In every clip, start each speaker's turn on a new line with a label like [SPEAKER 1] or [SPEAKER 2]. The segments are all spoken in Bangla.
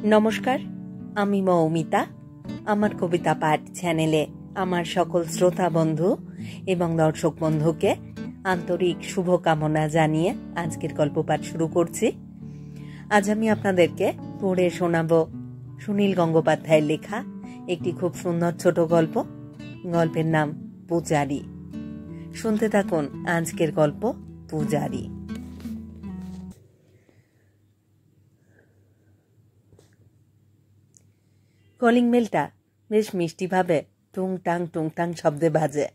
[SPEAKER 1] নমস্কার, আমি মৌমিতা। আমার কবিতা পাঠ চ্যানেলে আমার সকল শ্রোতা বন্ধু এবং দর্শক বন্ধুকে আন্তরিক শুভকামনা জানিয়ে আজকের গল্প পাঠ শুরু করছি। আজ আমি আপনাদেরকে পড়ে শোনাব সুনীল গঙ্গোপাধ্যায়ের লেখা একটি খুব সুন্দর ছোট গল্প। গল্পের নাম পূজারি। শুনতে থাকুন আজকের গল্প পূজারি। কলিং বেলটা বেশ মিষ্টিভাবে টুংটাং শব্দে বাজে।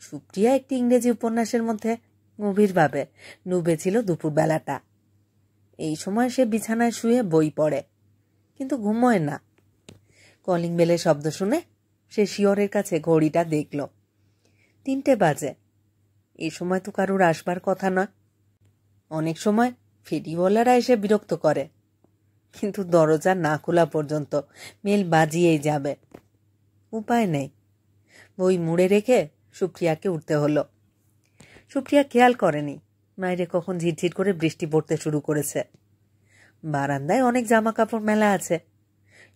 [SPEAKER 1] সুপ্রিয়া একটি ইংরেজি উপন্যাসের মধ্যে গভীরভাবে ডুবেছিল দুপুরবেলাটা। এই সময় সে বিছানায় শুয়ে বই পড়ে, কিন্তু ঘুমোয় না। কলিং বেলের শব্দ শুনে সে শিয়রের কাছে ঘড়িটা দেখল। 3টে বাজে। এই সময় তো কারুর আসবার কথা নয়। অনেক সময় ফেরিওয়ালারা এসে বিরক্ত করে, কিন্তু দরজা না খোলা পর্যন্ত মেল বাজিয়েই যাবে। উপায় নেই। বই মুড়ে রেখে সুপ্রিয়াকে উঠতে হলো। সুপ্রিয়া খেয়াল করেনি বাইরে কখন ঝিরঝির করে বৃষ্টি পড়তে শুরু করেছে। বারান্দায় অনেক জামা কাপড় মেলা আছে,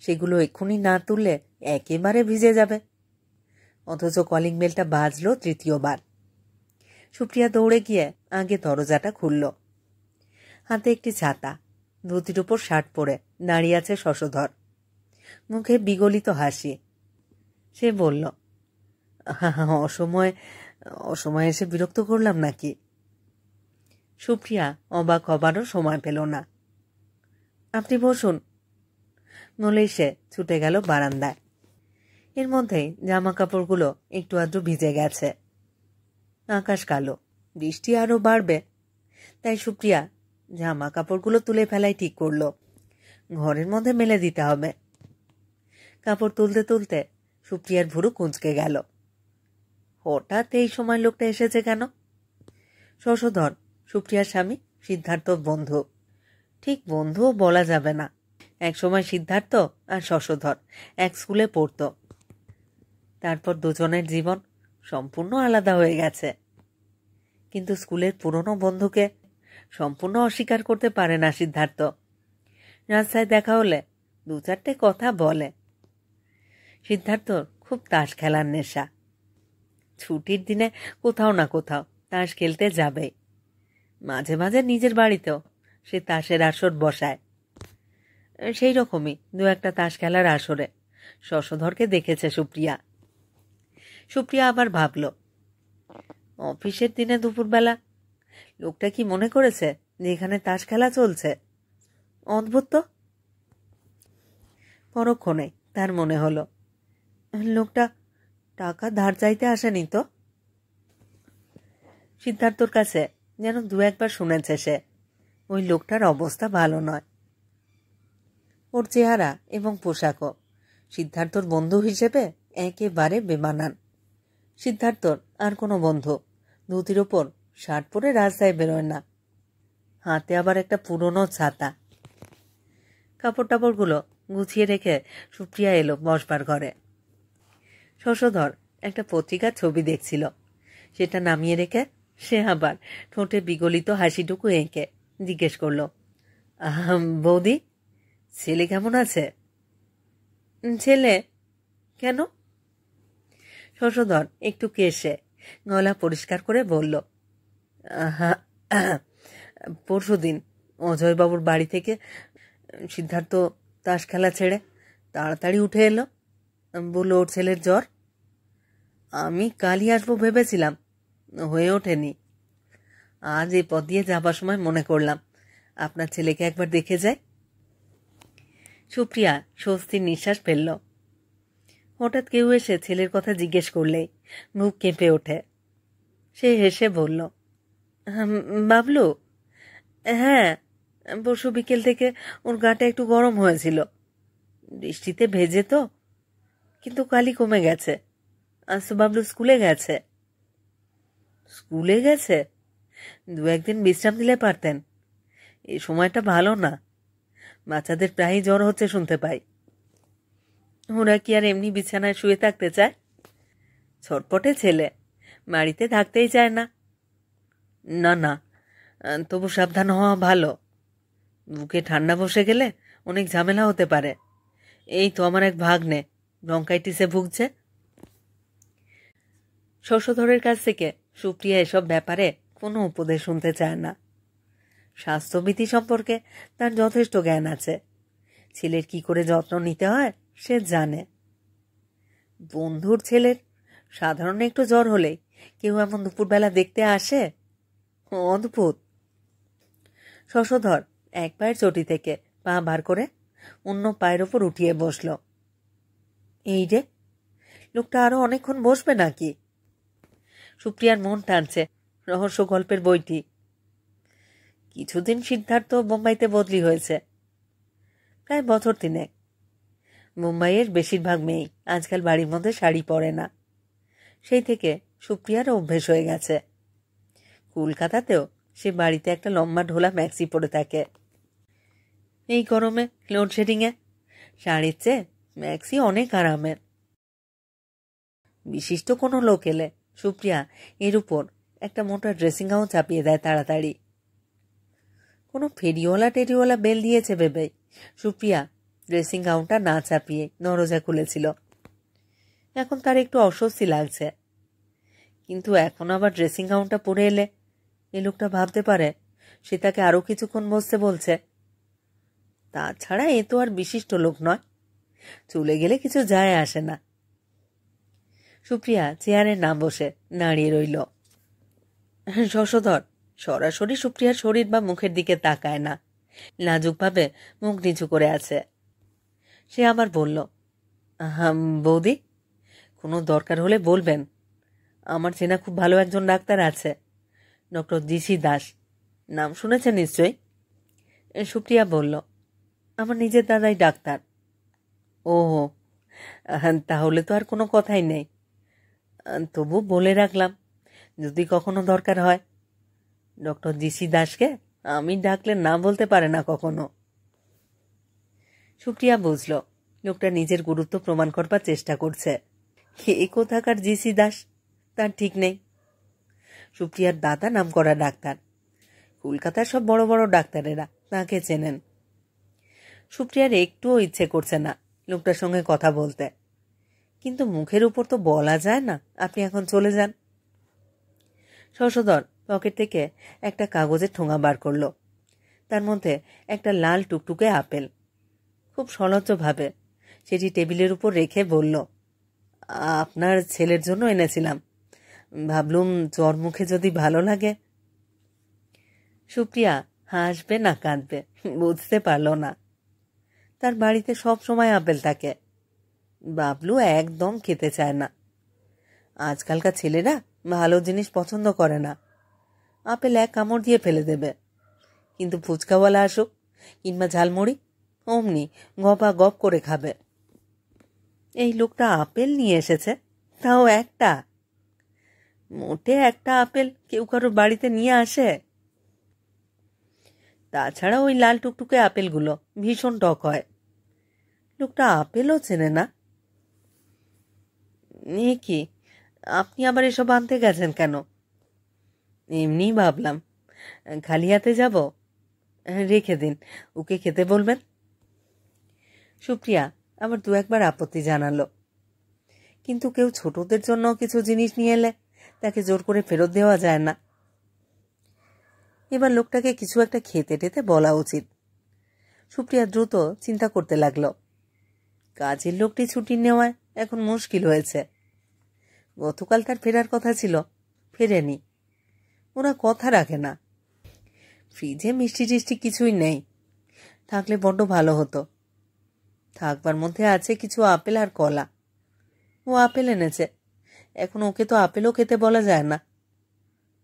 [SPEAKER 1] সেগুলো এক্ষুনি না তুললে একেবারে ভিজে যাবে। অথচ কলিং বেলটা বাজলো 3য় বার। সুপ্রিয়া দৌড়ে গিয়ে আগে দরজাটা খুলল। হাতে একটি ছাতা, ধুতির উপর শার্ট পরে দাঁড়িয়ে আছে শশধর, মুখে বিগলিত হাসি। সে বলল, অসময়ে এসে বিরক্ত করলাম নাকি? সুপ্রিয়া অবাক হবারও সময় পেল না। আপনি বসুন বলেই সে ছুটে গেল বারান্দায়। এর মধ্যেই জামা কাপড়গুলো একটু আধটু ভিজে গেছে। আকাশ কালো, বৃষ্টি আরো বাড়বে। তাই সুপ্রিয়া জামা কাপড়গুলো তুলে ফেলাই ঠিক করল। ঘরের মধ্যে মেলে দিতে হবে। কাপড় তুলতে তুলতে সুপ্রিয়ার ভুরু কুঁচকে গেল। হঠাৎ এই সময় লোকটা এসেছে কেন? শশধর, সুপ্রিয়ার স্বামী সিদ্ধার্থ বন্ধু। ঠিক বন্ধুও বলা যাবে না। এক সময় সিদ্ধার্থ আর শশধর এক স্কুলে পড়ত। তারপর দুজনের জীবন সম্পূর্ণ আলাদা হয়ে গেছে। কিন্তু স্কুলের পুরনো বন্ধুকে সম্পূর্ণ অস্বীকার করতে পারে না সিদ্ধার্থ। রাস্তায় দেখা হলে 2-4টে কথা বলে। সিদ্ধার্থর খুব তাস খেলার নেশা। ছুটির দিনে কোথাও না কোথাও তাস খেলতে যাবে। মাঝে মাঝে নিজের বাড়িতেও সে তাসের আসর বসায়। সেই রকমই 2-1টা তাস খেলার আসরে শশধরকে দেখেছে সুপ্রিয়া। সুপ্রিয়া আবার ভাবল, অফিসের দিনে দুপুরবেলা লোকটা কি মনে করেছে যে এখানে তাস খেলা চলছে? অদ্ভুত তো। পরক্ষণে তার মনে হলো, লোকটা টাকা ধার চাইতে আসেনি তো? সিদ্ধার্থর কাছে যেন 2-1বার শুনেছে সে ওই লোকটার অবস্থা ভালো নয়। ওর চেহারা এবং পোশাকও সিদ্ধার্থর বন্ধু হিসেবে একেবারে বেমানান। সিদ্ধার্থর আর কোনো বন্ধু ধুতির ওপর শার্ট পরে রাস্তায় বেরোয় না। হাতে আবার একটা পুরনো ছাতা। কাপড় টাপড়গুলো গুছিয়ে রেখে সুপ্রিয়া এলো বসবার ঘরে। শশধর একটা পত্রিকার ছবি দেখছিল। সেটা নামিয়ে রেখে সে আবার ঠোঁটে বিগলিত হাসিটুকু এঁকে জিজ্ঞেস করল, বৌদি, ছেলে কেমন আছে? ছেলে কেন? শশধর একটু কেশে গলা পরিষ্কার করে বলল, পরশুদিন অজয়বাবুর বাড়ি থেকে সিদ্ধার্থ তাস খেলা ছেড়ে তাড়াতাড়ি উঠে এলো। বলল ওর ছেলের জ্বর। আমি কালই আসবো ভেবেছিলাম, হয়ে ওঠেনি। আজ এই পথ দিয়ে যাবার সময় মনে করলাম আপনার ছেলেকে একবার দেখে যাই। সুপ্রিয়া স্বস্তির নিঃশ্বাস ফেলল। হঠাৎ কেউ এসে ছেলের কথা জিজ্ঞেস করলেই মুখ কেঁপে ওঠে। সে হেসে বলল, বাবলু? হ্যাঁ, পরশু বিকেল থেকে ওর গাটা একটু গরম হয়েছিল। বৃষ্টিতে ভেজে তো, কিন্তু কালই কমে গেছে। আজ তো বাবলু স্কুলে গেছে। স্কুলে গেছে? 2-1 দিন বিশ্রাম দিলে পারতেন। এই সময়টা ভালো না। বাচ্চাদের প্রায়ই জ্বর হচ্ছে শুনতে পাই। ওরা কি আর এমনি বিছানায় শুয়ে থাকতে চায়? ছটপটে ছেলে, বাড়িতে থাকতেই চায় না। না, তবু সাবধান হওয়া ভালো। বুকে ঠান্ডা বসে গেলে অনেক ঝামেলা হতে পারে। এই তো আমার এক ভাগ্নে ব্রঙ্কাইটিসে ভুগছে। শশধরের কাছ থেকে সুপ্রিয়া এসব ব্যাপারে কোনো উপদেশ শুনতে চায় না। স্বাস্থ্যবিধি সম্পর্কে তার যথেষ্ট জ্ঞান আছে। ছেলের কি করে যত্ন নিতে হয় সে জানে। বন্ধুর ছেলের সাধারণ একটু জ্বর হলেই কেউ এমন দুপুরবেলা দেখতে আসে? অদ্ভুত। শশধর এক পায়ের চটি থেকে পা বার করে অন্য পায়ের ওপর উঠিয়ে বসল। এই রে, লোকটা আরো অনেকক্ষণ বসবে নাকি? সুপ্রিয়ার মন টানছে রহস্য গল্পের বইটি। কিছুদিন সিদ্ধার্থ বোম্বাইতে বদলি হয়েছে, প্রায় বছর 3। মুম্বাইয়ের বেশিরভাগ মেয়েই আজকাল বাড়ির মধ্যে শাড়ি পরে না। সেই থেকে সুপ্রিয়ারও অভ্যেস হয়ে গেছে। কলকাতাতেও সে বাড়িতে একটা লম্বা ঢোলা ম্যাক্সি পরে থাকে। এই গরমে লোডশেডিংয়ে শাড়ির চেয়ে ম্যাক্সি অনেক আরামের। বিশিষ্ট কোনো লোক এলে সুপ্রিয়া এর উপর একটা মোটা ড্রেসিং গাউন চাপিয়ে দেয় তাড়াতাড়ি। কোনো ফেরিওয়ালা টেরিওয়ালা বেল দিয়েছে ভেবেই সুপ্রিয়া ড্রেসিং গাউনটা না চাপিয়ে দরজা খুলেছিল। এখন তার একটু অস্বস্তি লাগছে, কিন্তু এখন আবার ড্রেসিং গাউনটা পরে এলে এ লোকটা ভাবতে পারে সে তাকে আরো কিছুক্ষণ বসতে বলছে। তাছাড়া এ তো আর বিশিষ্ট লোক নয়, চলে গেলে কিছু যায় আসে না। সুপ্রিয়া চেয়ারে না বসে দাঁড়িয়ে রইল। শশধর সরাসরি সুপ্রিয়ার শরীর বা মুখের দিকে তাকায় না, লাজুকভাবে মুখ নিচু করে আছে। সে আবার বলল, বৌদি, কোনো দরকার হলে বলবেন। আমার চেনা খুব ভালো একজন ডাক্তার আছে, ডক্টর জিসি দাস, নাম শুনেছেন নিশ্চয়ই? সুপ্রিয়া বলল, আমার নিজের দাদাই ডাক্তার। ও, তাহলে তো আর কোনো কথাই নেই। তবু বলে রাখলাম, যদি কখনো দরকার হয়। ডক্টর জিসি দাসকে আমি ডাকলে না বলতে পারে না কখনো। সুপ্রিয়া বুঝল লোকটা নিজের গুরুত্ব প্রমাণ করবার চেষ্টা করছে। এ কোথাকার জিসি দাস তার ঠিক নেই। সুপ্রিয়ার দাদা নাম করা ডাক্তার, কলকাতার সব বড় বড় ডাক্তারেরা তাকে চেনেন। সুপ্রিয়ার একটুও ইচ্ছে করছে না লোকটার সঙ্গে কথা বলতে, কিন্তু মুখের উপর তো বলা যায় না আপনি এখন চলে যান। শশধর পকেট থেকে একটা কাগজের ঠোঙা বার করল, তার মধ্যে একটা লাল টুকটুকে আপেল। খুব সলজ্জভাবে সেটি টেবিলের উপর রেখে বলল, আপনার ছেলের জন্য এনেছিলাম, ভাবলুম জ্বর মুখে যদি ভালো লাগে। সুপ্রিয়া হাসবে না কাঁদবে বুঝতে পারল না। তার বাড়িতে সব সময় আপেল থাকে। বাবলু একদম খেতে চায় না। আজকালকার ছেলেরা ভালো জিনিস পছন্দ করে না, আপেল এক কামড় দিয়ে ফেলে দেবে। কিন্তু ফুচকাওয়ালা আসুক কিংবা ঝালমুড়ি, অমনি গপা গপ করে খাবে। এই লোকটা আপেল নিয়ে এসেছে, তাও একটা। মোটে একটা আপেল কেউ কারোর বাড়িতে নিয়ে আসে? তাছাড়া ওই লাল টুকটুকে আপেলগুলো ভীষণ টক হয়। লোকটা আপেলও চেনে না। কি, আপনি আবার এসব আনতে গেছেন কেন? এমনি ভাবলাম, খালি হাতে যাব। রেখে দিন, ওকে খেতে বলবেন। সুপ্রিয়া আবার 2-1বার আপত্তি জানালো, কিন্তু কেউ ছোটদের জন্য কিছু জিনিস নিয়ে এলে তাকে জোর করে ফেরত দেওয়া যায় না। এবার লোকটাকে কিছু একটা খেতে টেতে বলা উচিত। সুপ্রিয়া দ্রুত চিন্তা করতে লাগলো। কাজের লোকটি ছুটি নেওয়ায় এখন মুশকিল হয়েছে। গতকাল তার ফেরার কথা ছিল, ফেরেনি। ওরা কথা রাখে না। ফ্রিজে মিষ্টি টিষ্টি কিছুই নেই, থাকলে বড্ড ভালো হতো। থাকবার মধ্যে আছে কিছু আপেল আর কলা। ও আপেল এনেছে, এখন ওকে তো আপেলও খেতে বলা যায় না।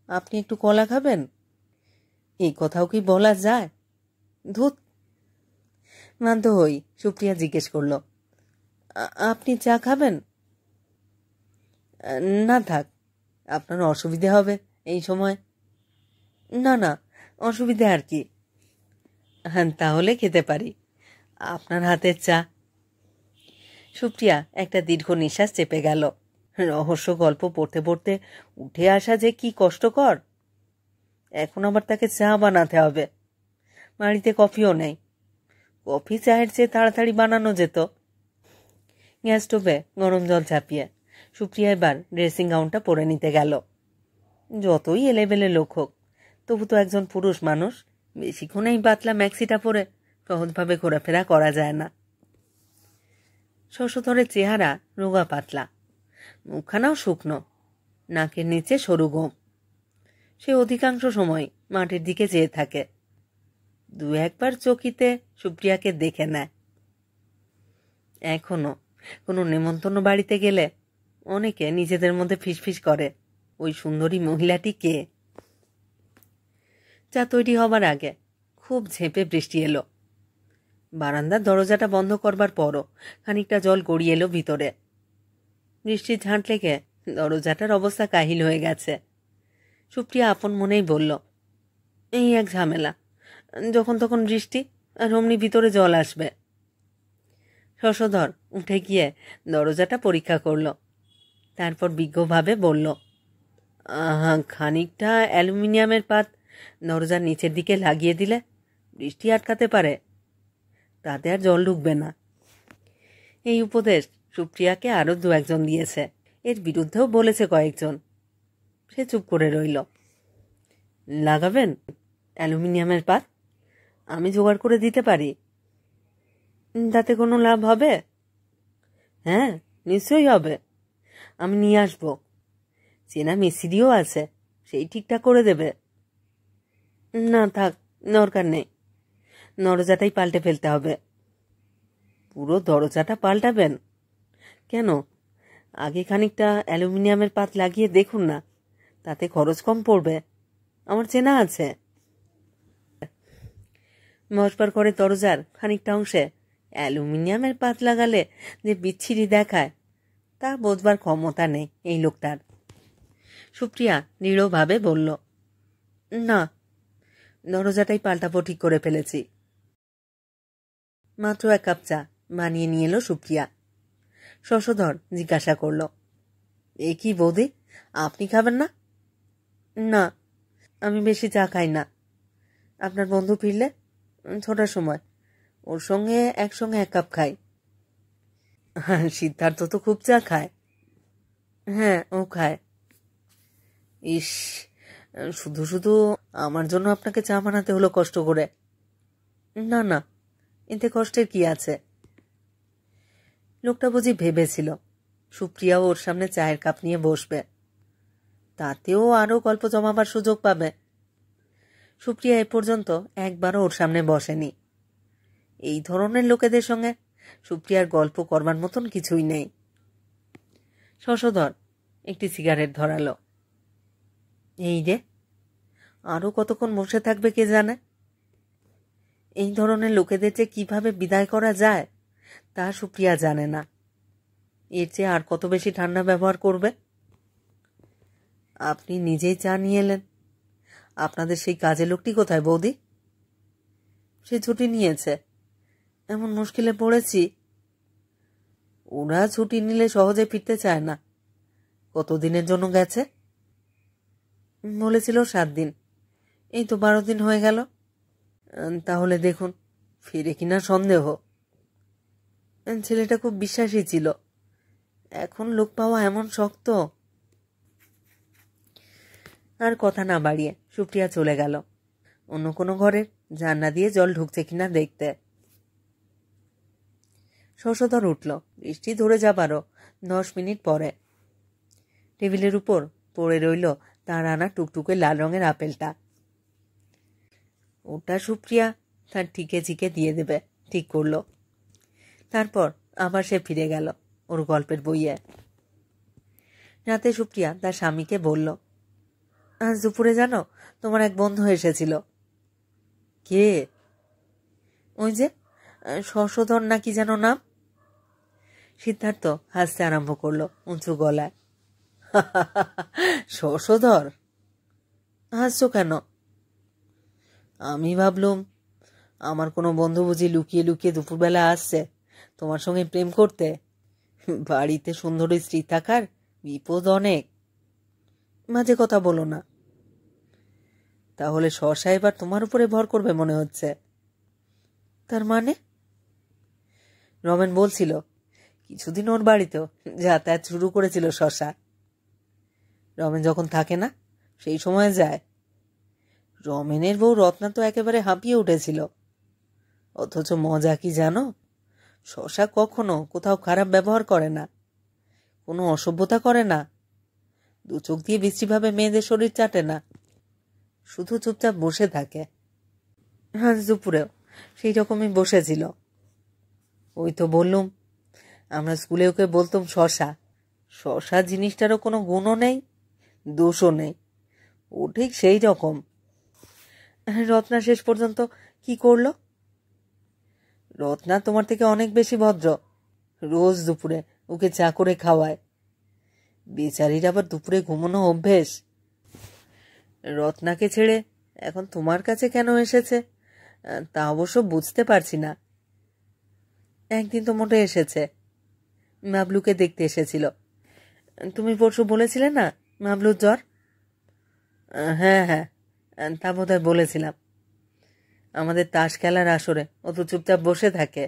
[SPEAKER 1] আপনি একটু কলা খাবেন, এই কথাও কি বলা যায়? ধুত। বাধ্য হই সুপ্রিয়া জিজ্ঞেস করল, আপনি চা খাবেন? না থাক, আপনার অসুবিধে হবে এই সময়। না না, অসুবিধে আর কি। হ্যাঁ, তাহলে খেতে পারি, আপনার হাতের চা। সুপ্রিয়া একটা দীর্ঘ নিঃশ্বাস চেপে গেল। রহস্য গল্প পড়তে পড়তে উঠে আসা যে কি কষ্টকর। এখন আবার তাকে চা বানাতে হবে, বাড়িতে কফিও নেই। কফি চায়ের চেয়ে তাড়াতাড়ি বানানো যেত। গ্যাস স্টোভে গরম জল চাপিয়ে সুপ্রিয়া এবার ড্রেসিং গাউনটা পরে নিতে গেল। যতই এলেবেলে লোক হোক, তবু তো একজন পুরুষ মানুষ বেশিক্ষণ এই পাতলা ম্যাক্সিটা পরে সহজভাবে ঘোরাফেরা করা যায় না। শশধরের চেহারা রোগা পাতলা, মুখখানাও শুকনো, নাকের নিচে সরু গোঁপ। সে অধিকাংশ সময় মাটির দিকে চেয়ে থাকে। দু একবার চকিতে সুপ্রিয়াকে দেখে নেয়। এখনো কোনো নেমন্তন্ন বাড়িতে গেলে অনেকে নিজেদের মধ্যে ফিসফিস করে, ওই সুন্দরী মহিলাটি কে। চা তৈরি হবার আগে খুব ঝেঁপে বৃষ্টি এলো। বারান্দার দরজাটা বন্ধ করবার পরও খানিকটা জল গড়িয়ে এলো ভিতরে। বৃষ্টির ঝাঁট লেগে দরজাটার অবস্থা কাহিল হয়ে গেছে। সুপ্রিয়া আপন মনেই বলল, এই এক ঝামেলা, যখন তখন বৃষ্টি আর অমনি ভিতরে জল আসবে। শশধর উঠে গিয়ে দরজাটা পরীক্ষা করল, তারপর বিজ্ঞভাবে বলল, খানিকটা অ্যালুমিনিয়ামের পাত দরজার নিচের দিকে লাগিয়ে দিলে বৃষ্টি আটকাতে পারে, তাতে আর জল ঢুকবে না। এই উপদেশ সুপ্রিয়াকে আরও দু একজন দিয়েছে, এর বিরুদ্ধেও বলেছে কয়েকজন। সে চুপ করে রইল। লাগাবেন অ্যালুমিনিয়ামের পাত? আমি জোগাড় করে দিতে পারি। তাতে কোনো লাভ হবে? হ্যাঁ, নিশ্চয়ই হবে। আমি নিয়ে আসব। চেনা মিস্ত্রিও আছে, সেই ঠিকঠাক করে দেবে। না থাক, দরকার নেই, দরজাটাই পাল্টে ফেলতে হবে। পুরো দরজাটা পাল্টাবেন? কেন, আগে খানিকটা অ্যালুমিনিয়ামের পাত লাগিয়ে দেখুন না, তাতে খরচ কম পড়বে। আমার চেনা আছে। বসবার ঘরে দরজার খানিকটা অংশে অ্যালুমিনিয়ামের পাত লাগালে যে বিচ্ছিরি দেখায়, তা বোঝবার ক্ষমতা নেই এই লোকটার। সুপ্রিয়া দৃঢ়ভাবে বলল, না, দরজাটাই পাল্টাবো ঠিক করে ফেলেছি। মাত্র 1 কাপ চা বানিয়ে নিয়ে এলো সুপ্রিয়া। শশধর জিজ্ঞাসা করল, এ কি বৌদি, আপনি খাবেন না? না, আমি বেশি চা খাই না। আপনার বন্ধু ফিরলে 6টার সময় ওর সঙ্গে একসঙ্গে 1 কাপ খাই। সিদ্ধার্থ তো খুব চা খায়। হ্যাঁ, ও খায়। ইস, শুধু শুধু আমার জন্য আপনাকে চা বানাতে হলো কষ্ট করে। না না, এতে কষ্টের কি আছে? লোকটা বুঝি ভেবেছিল সুপ্রিয়াও ওর সামনে চায়ের কাপ নিয়ে বসবে, তাতেও আরও গল্প জমাবার সুযোগ পাবে। সুপ্রিয়া এ পর্যন্ত একবারও ওর সামনে বসেনি। এই ধরনের লোকেদের সঙ্গে সুপ্রিয়ার গল্প করবার মতন কিছুই নেই। শশধর একটি সিগারেট ধরালো। এই রে, আরও কতক্ষণ বসে থাকবে কে জানে। এই ধরনের লোকেদের যে কিভাবে বিদায় করা যায় তা সুপ্রিয়া জানে না। এর চেয়ে আর কত বেশি ঠান্ডা ব্যবহার করবে। আপনি নিজেই চা নিয়ে এলেন। আপনাদের সেই কাজে লোকটি কোথায় বৌদি? সে ছুটি নিয়েছে। এমন মুশকিলে পড়েছি। ওরা ছুটি নিলে সহজে ফিরতে চায় না। কতদিনের জন্য গেছে? বলেছিল 7 দিন। এই তো 12 দিন হয়ে গেল। তাহলে দেখুন ফিরে কিনা সন্দেহ। ছেলেটা খুব বিশ্বাসী ছিল, এখন লোক পাওয়া এমন শক্ত। আর কথা না বাড়িয়ে সুপ্রিয়া চলে গেল অন্য কোনো ঘরের জানলা দিয়ে জল ঢুকছে কিনা দেখতে। শশধর উঠল বৃষ্টি ধরে যাবারও 10 মিনিট পরে। টেবিলের উপর পড়ে রইল তার আনা টুকটুকে লাল রঙের আপেলটা। ওটা সুপ্রিয়া তার ঠিকে চিকে দিয়ে দেবে ঠিক করল। তারপর আবার সে ফিরে গেল ওর গল্পের বইয়ে। রাতে সুপ্রিয়া তার স্বামীকে বলল, আজ দুপুরে জানো তোমার এক বন্ধু এসেছিল। কে? ওই যে শশধর না কি যেন নাম। সিদ্ধার্থ হাসতে আরম্ভ করলো উঁচু গলায়। শশধর? হাসছো কেন? আমি ভাবলুম আমার কোনো বন্ধু বুঝি লুকিয়ে লুকিয়ে দুপুরবেলা আসছে তোমার সঙ্গে প্রেম করতে। বাড়িতে সুন্দরী স্ত্রী থাকার বিপদ অনেক। মাঝে কথা বলো না। তাহলে সরসা এবার তোমার উপরে ভর করবে মনে হচ্ছে। তার মানে? রমেন বলছিল কিছুদিন ওর বাড়িতেও যাতায়াত শুরু করেছিল শশা। রমেন যখন থাকে না সেই সময় যায়। রমেনের বউ রত্না তো একেবারে হাঁপিয়ে উঠেছিল। অথচ মজা কি জানো, শশা কখনো কোথাও খারাপ ব্যবহার করে না, কোনো অসভ্যতা করে না, দু চোখ দিয়ে বিশ্রীভাবে মেয়েদের শরীর চাটে না, শুধু চুপচাপ বসে থাকে। আজ দুপুরেও সেই রকমই বসেছিল। ওই তো বললুম, আমরা স্কুলে ওকে বলতাম শশা। শশা জিনিসটারও কোনো গুণও নেই, দোষও নেই, ও ঠিক সেই রকম। রত্না শেষ পর্যন্ত কি করলো? রত্না তোমার থেকে অনেক বেশি ভদ্র। রোজ দুপুরে ওকে চা করে খাওয়ায়। বেচারির আবার দুপুরে ঘুমানো অভ্যেস। রত্নাকে ছেড়ে এখন তোমার কাছে কেন এসেছে তা অবশ্য বুঝতে পারছি না। একদিন তো মোটে এসেছে, মাবলুকে দেখতে এসেছিল। তুমি পরশু বলেছিলে না মাবলুর জ্বর? হ্যাঁ হ্যাঁ, তা বোধহয় বলেছিলাম। আমাদের তাস খেলার আসরে ও তো চুপচাপ বসে থাকে।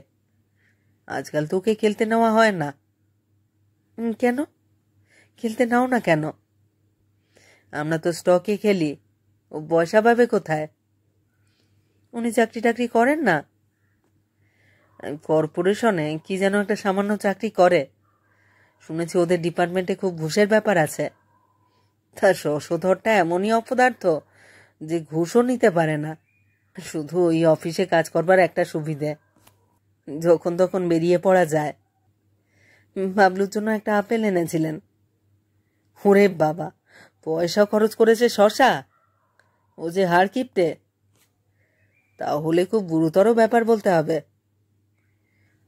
[SPEAKER 1] আজকাল তো ওকে খেলতে নেওয়া হয় না। কেন খেলতে নাও না কেন? আমরা তো স্টকে খেলি, ও পয়সা পাবে কোথায়? উনি চাকরি টাকরি করেন না? কর্পোরেশনে কি যেন একটা সামান্য চাকরি করে। শুনেছি ওদের ডিপার্টমেন্টে খুব ঘুষের ব্যাপার আছে। তার শশধরটা এমনই অপদার্থ যে ঘুষও নিতে পারে না। শুধু ওই অফিসে কাজ করবার একটা সুবিধে, যখন তখন বেরিয়ে পড়া যায়। বাবলুর জন্য একটা আপেল এনেছিলেন। ওরে বাবা, পয়সা খরচ করেছে শশা? ও যে হাড় কিপটে। তাহলে খুব গুরুতর ব্যাপার বলতে হবে।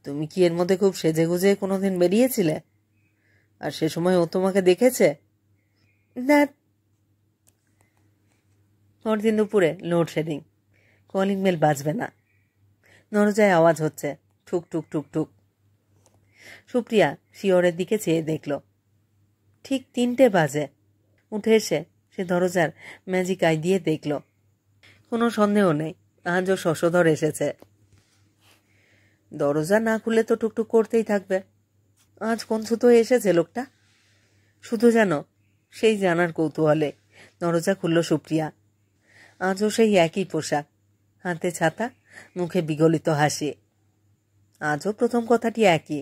[SPEAKER 1] তুমি কি এর মধ্যে খুব সেজে গুজে কোনোদিন বেরিয়েছিলে? আর সে সময় ও তোমাকে দেখেছে? না। পরদিন দুপুরে লোডশেডিং। কলিং বেল বাজবে না, দরজায় আওয়াজ হচ্ছে, ঠুক ঠুক ঠুক ঠুক। সুপ্রিয়া শিয়রের দিকে চেয়ে দেখল, ঠিক 3টে বাজে। উঠে এসে সে দরজার ম্যাজিক আই দিয়ে দেখল, কোনো সন্দেহ নেই আজও শশধর এসেছে। দরজা না খুলে তো টুকটুক করতেই থাকবে। আজ কোন ছুতো এসেছে লোকটা? শুধু যেন সেই জানার কৌতূহলে দরজা খুলল সুপ্রিয়া। আজও সেই একই পোশাক, হাতে ছাতা, মুখে বিগলিত হাসি। আজও প্রথম কথাটি একই,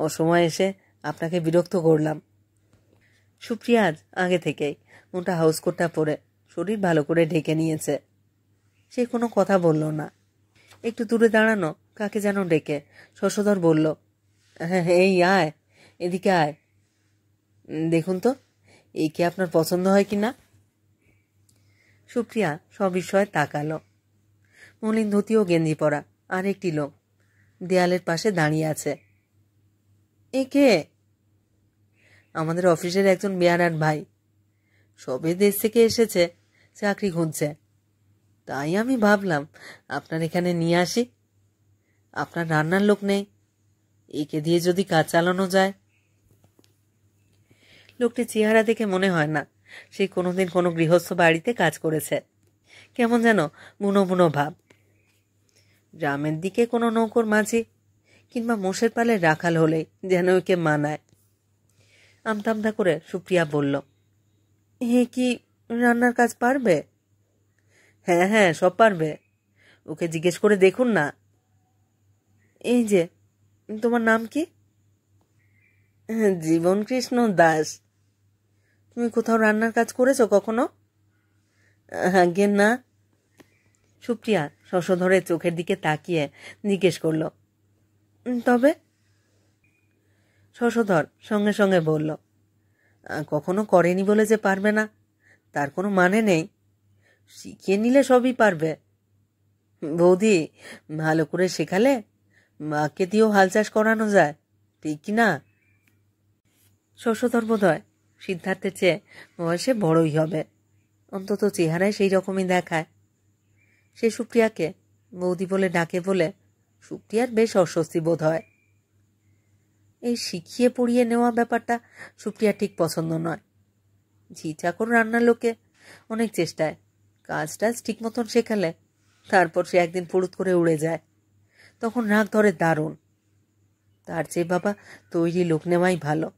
[SPEAKER 1] অসময় এসে আপনাকে বিরক্ত করলাম। সুপ্রিয়া আজ আগে থেকেই মোটা হাউসকোটটা পরে শরীর ভালো করে ঢেকে নিয়েছে। সে কোনো কথা বলল না। একটু দূরে দাঁড়ানো কাকে যেন ডেকে শশধর বলল, হ্যাঁ এই আয়, এদিকে আয়, দেখুন তো এই কি আপনার পছন্দ হয় কি না। সুপ্রিয়া সবিস্ময়ে তাকালো। মলিন ধুতি ও গেঞ্জি পরা আর একটি লোক দেয়ালের পাশে দাঁড়িয়ে আছে। এ কে? আমাদের অফিসের একজন বেয়ারার ভাই, সবে দেশ থেকে এসেছে, চাকরি খুঁজছে। তাই আমি ভাবলাম আপনার এখানে নিয়ে আসি। আপনার রান্নার লোক নেই, একে দিয়ে যদি কাজ চালানো যায়। লোকটি চেহারা দেখে মনে হয় না সে কোনোদিন কোনো গৃহস্থ বাড়িতে কাজ করেছে। কেমন যেন বুনো বুনো ভাব। গ্রামের দিকে কোনো নৌকোর মাঝি কিংবা মোষের পালে রাখাল হলেই যেন ওকে মানায়। আমতা আমতা করে সুপ্রিয়া বলল, হে কি রান্নার কাজ পারবে? হ্যাঁ হ্যাঁ, সব পারবে, ওকে জিজ্ঞেস করে দেখুন না। এই যে, তোমার নাম কি? জীবন কৃষ্ণ দাস। তুমি কোথাও রান্নার কাজ করেছো কখনো? আজ্ঞে না। সুপ্রিয়া শশধরের চোখের দিকে তাকিয়ে জিজ্ঞেস করল, তবে? শশধর সঙ্গে সঙ্গে বলল, কখনো করেনি বলে যে পারবে না তার কোনো মানে নেই। শিখিয়ে নিলে সবই পারবে। বৌদি, ভালো করে শেখালে মাকে দিয়েও হাল চাষ করানো যায়, ঠিক কি না? শশধর বোধ হয় সিদ্ধার্থের চেয়ে বয়সে বড়ই হবে, অন্তত চেহারায় সেই রকমই দেখায়। সে সুপ্রিয়াকে বৌদি বলে ডাকে বলে সুপ্রিয়ার বেশ অস্বস্তি বোধ হয়। এই শিখিয়ে পড়িয়ে নেওয়া ব্যাপারটা সুপ্রিয়া ঠিক পছন্দ নয়। ঝি চাকর রান্নার লোকে অনেক চেষ্টায় কাজ টাজ ঠিক মতন শেখালে তারপর সে একদিন ফুরুত করে উড়ে যায়, তখন রাগ ধরে দারুণ। তার চেয়ে বাবা তৈরি লোক নেওয়াই ভালো।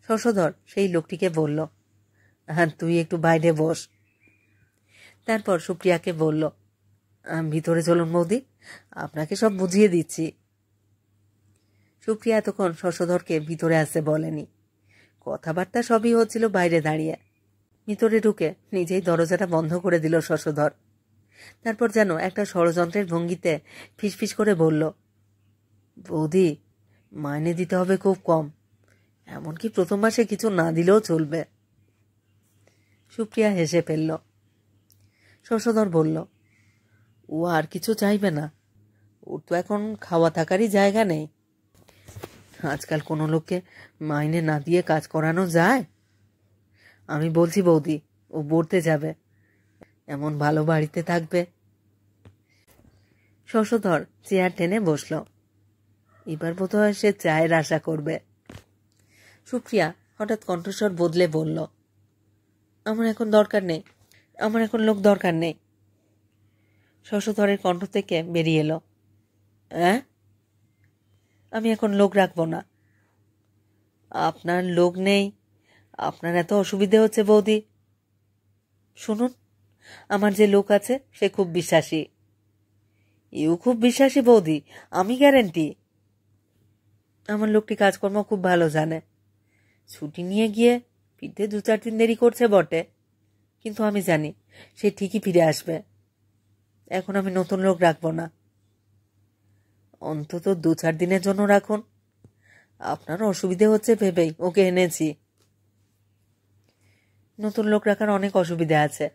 [SPEAKER 1] শশধর সেই লোকটিকে বলল, হ্যাঁ তুই একটু বাইরে বস। তারপর সুপ্রিয়াকে বলল, ভিতরে চলুন বৌদি, আপনাকে সব বুঝিয়ে দিচ্ছি। সুপ্রিয়া এতক্ষণ শশধরকে ভিতরে আসতে বলেনি। কথাবার্তা সবই হচ্ছিল বাইরে দাঁড়িয়ে। ভিতরে ঢুকে নিজেই দরজাটা বন্ধ করে দিল শশধর। তারপর যেন একটা ষড়যন্ত্রের ভঙ্গিতে ফিসফিস করে বলল, বৌদি, মাইনে দিতে হবে খুব কম, এমনকি প্রথম মাসে কিছু না দিলেও চলবে। সুপ্রিয়া হেসে ফেলল। শশধর বলল, ও আর কিছু চাইবে না, ওর তো এখন খাওয়া থাকারই জায়গা নেই। আজকাল কোনো লোককে মাইনে না দিয়ে কাজ করানো যায়? আমি বলছি বৌদি, ও পড়তে যাবে, এমন ভালো বাড়িতে থাকবে। শশধর চেয়ার টেনে বসল। এবার বোধহয় সে চায়ের আশা করবে। সুপ্রিয়া হঠাৎ কণ্ঠস্বর বদলে বলল, আমার এখন দরকার নেই, আমার এখন লোক দরকার নেই। শশধরের কণ্ঠ থেকে বেরিয়ে এলো, হ্যাঁ, আমি এখন লোক রাখবো না। আপনার লোক নেই, আপনার এত অসুবিধে হচ্ছে বৌদি। শুনুন, আমার যে লোক আছে সে খুব বিশ্বাসী। এও খুব বিশ্বাসী বৌদি, আমি গ্যারেন্টি। আমার লোকটি কাজকর্ম খুব ভালো জানে। ছুটি নিয়ে গিয়ে ফিরতে 2-4 দিন দেরি করছে বটে, কিন্তু আমি জানি সে ঠিকই ফিরে আসবে। এখন আমি নতুন লোক রাখবো না। অন্তত 2-4 দিনের জন্য রাখুন, আপনার অসুবিধে হচ্ছে ভেবেই ওকে এনেছি। নতুন লোক রাখার অনেক অসুবিধা আছে,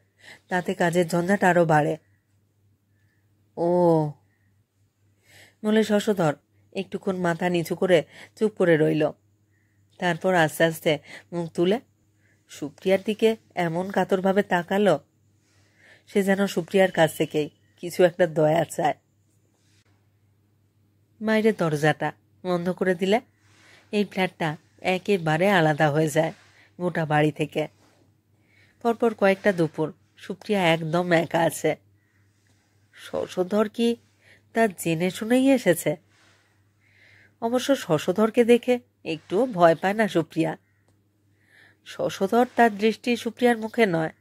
[SPEAKER 1] তাতে কাজের ঝঞ্ঝাট আরও বাড়ে। ও বলে শশধর একটুক্ষণ মাথা নিচু করে চুপ করে রইল। তারপর আস্তে আস্তে মুখ তুলে সুপ্রিয়ার দিকে এমন কাতরভাবে তাকালো, সে যেন সুপ্রিয়ার কাছ থেকেই কিছু একটা দয়া চায়। বাইরের দরজাটা বন্ধ করে দিলে এই ফ্ল্যাটটা একেবারে আলাদা হয়ে যায় গোটা বাড়ি থেকে। পরপর কয়েকটা দুপুর সুপ্রিয়া একদম একা আছে। শশধর কি তা জেনে শুনেই এসেছে? অবশ্য শশধরকে দেখে একটুও ভয় পায় না সুপ্রিয়া। শশধর তার দৃষ্টি সুপ্রিয়ার মুখে নয়,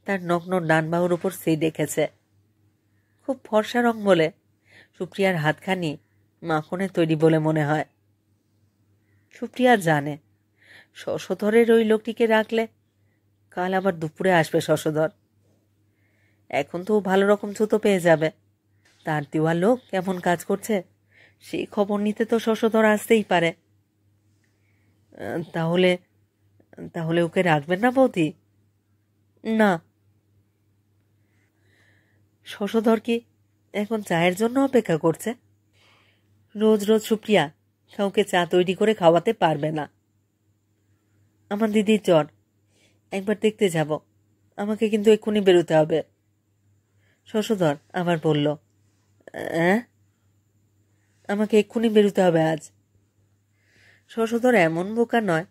[SPEAKER 1] তার নগ্ন ডান বাহুর উপর সেই দেখেছে। খুব ফর্সা রং বলে সুপ্রিয়ার হাতখানি মাখনে তৈরি বলে মনে হয়। সুপ্রিয়া জানে শশধরের ওই লোকটিকে রাখলে কাল আবার দুপুরে আসবে শশধর। এখন তো ভালো রকম ছুতো পেয়ে যাবে। তার দেওয়া লোক কেমন কাজ করছে সেই খবর নিতে তো শশধর আসতেই পারে। তাহলে তাহলে ওকে রাখবেন না বৌদি? না। শশধর কি এখন চায়ের জন্য অপেক্ষা করছে? রোজ রোজ সুপ্রিয়া কাউকে চা তৈরি করে খাওয়াতে পারবে না। আমার দিদির জ্বর, একবার দেখতে যাব, আমাকে কিন্তু এক্ষুনি বেরোতে হবে। শশধর আবার বলল, আমাকে এক্ষুনি বেরোতে হবে আজ। শশধর এমন বোকা নয়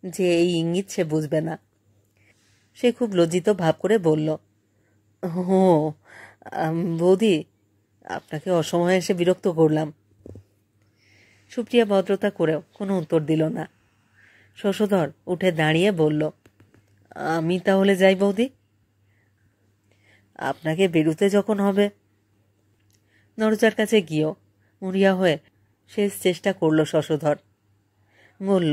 [SPEAKER 1] যে এই ইঙ্গিত সে বুঝবে না। সে খুব লজ্জিত ভাব করে বলল, ও বৌদি, আপনাকে অসময়ে এসে বিরক্ত করলাম। সুপ্রিয়া ভদ্রতা করেও কোনো উত্তর দিল না। শশধর উঠে দাঁড়িয়ে বলল, আমি তাহলে যাই বৌদি। আপনাকে বেরোতে যখন হবে। দরজার কাছে গিয়েও মরিয়া হয়ে শেষ চেষ্টা করল শশধর। বলল,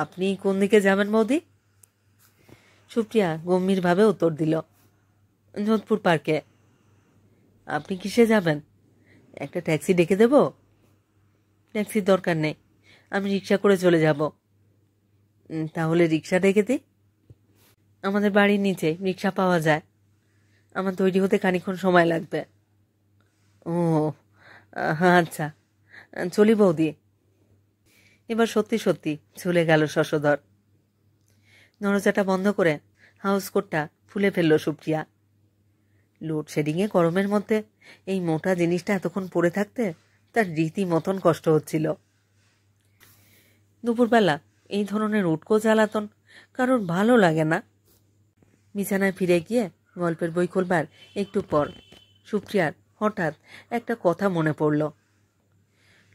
[SPEAKER 1] আপনি কোন দিকে যাবেন বৌদি? সুপ্রিয়া গম্ভীরভাবে উত্তর দিল, যোধপুর পার্কে। আপনি কিসে যাবেন? একটা ট্যাক্সি ডেকে দেব? ট্যাক্সির দরকার নেই, আমি রিক্সা করে চলে যাব। তাহলে রিক্সা ডেকে দিই। আমাদের বাড়ির নিচে রিক্সা পাওয়া যায়, আমার তৈরি হতে খানিকক্ষণ সময় লাগবে। ও আচ্ছা, চলি বৌদি। এবার সত্যি সত্যি চলে গেল শশধর। দরজাটা বন্ধ করে হাউস কোটটা খুলে ফেলল সুপ্রিয়া। লোডশেডিংয়ে গরমের মধ্যে এই মোটা জিনিসটা এতক্ষণ পরে থাকতে তার রীতিমতন কষ্ট হচ্ছিল। দুপুরবেলা এই ধরনের উটকো জ্বালাতন কারোর ভালো লাগে না। বিছানায় ফিরে গিয়ে গল্পের বই খোলবার একটু পর সুপ্রিয়ার হঠাৎ একটা কথা মনে পড়ল।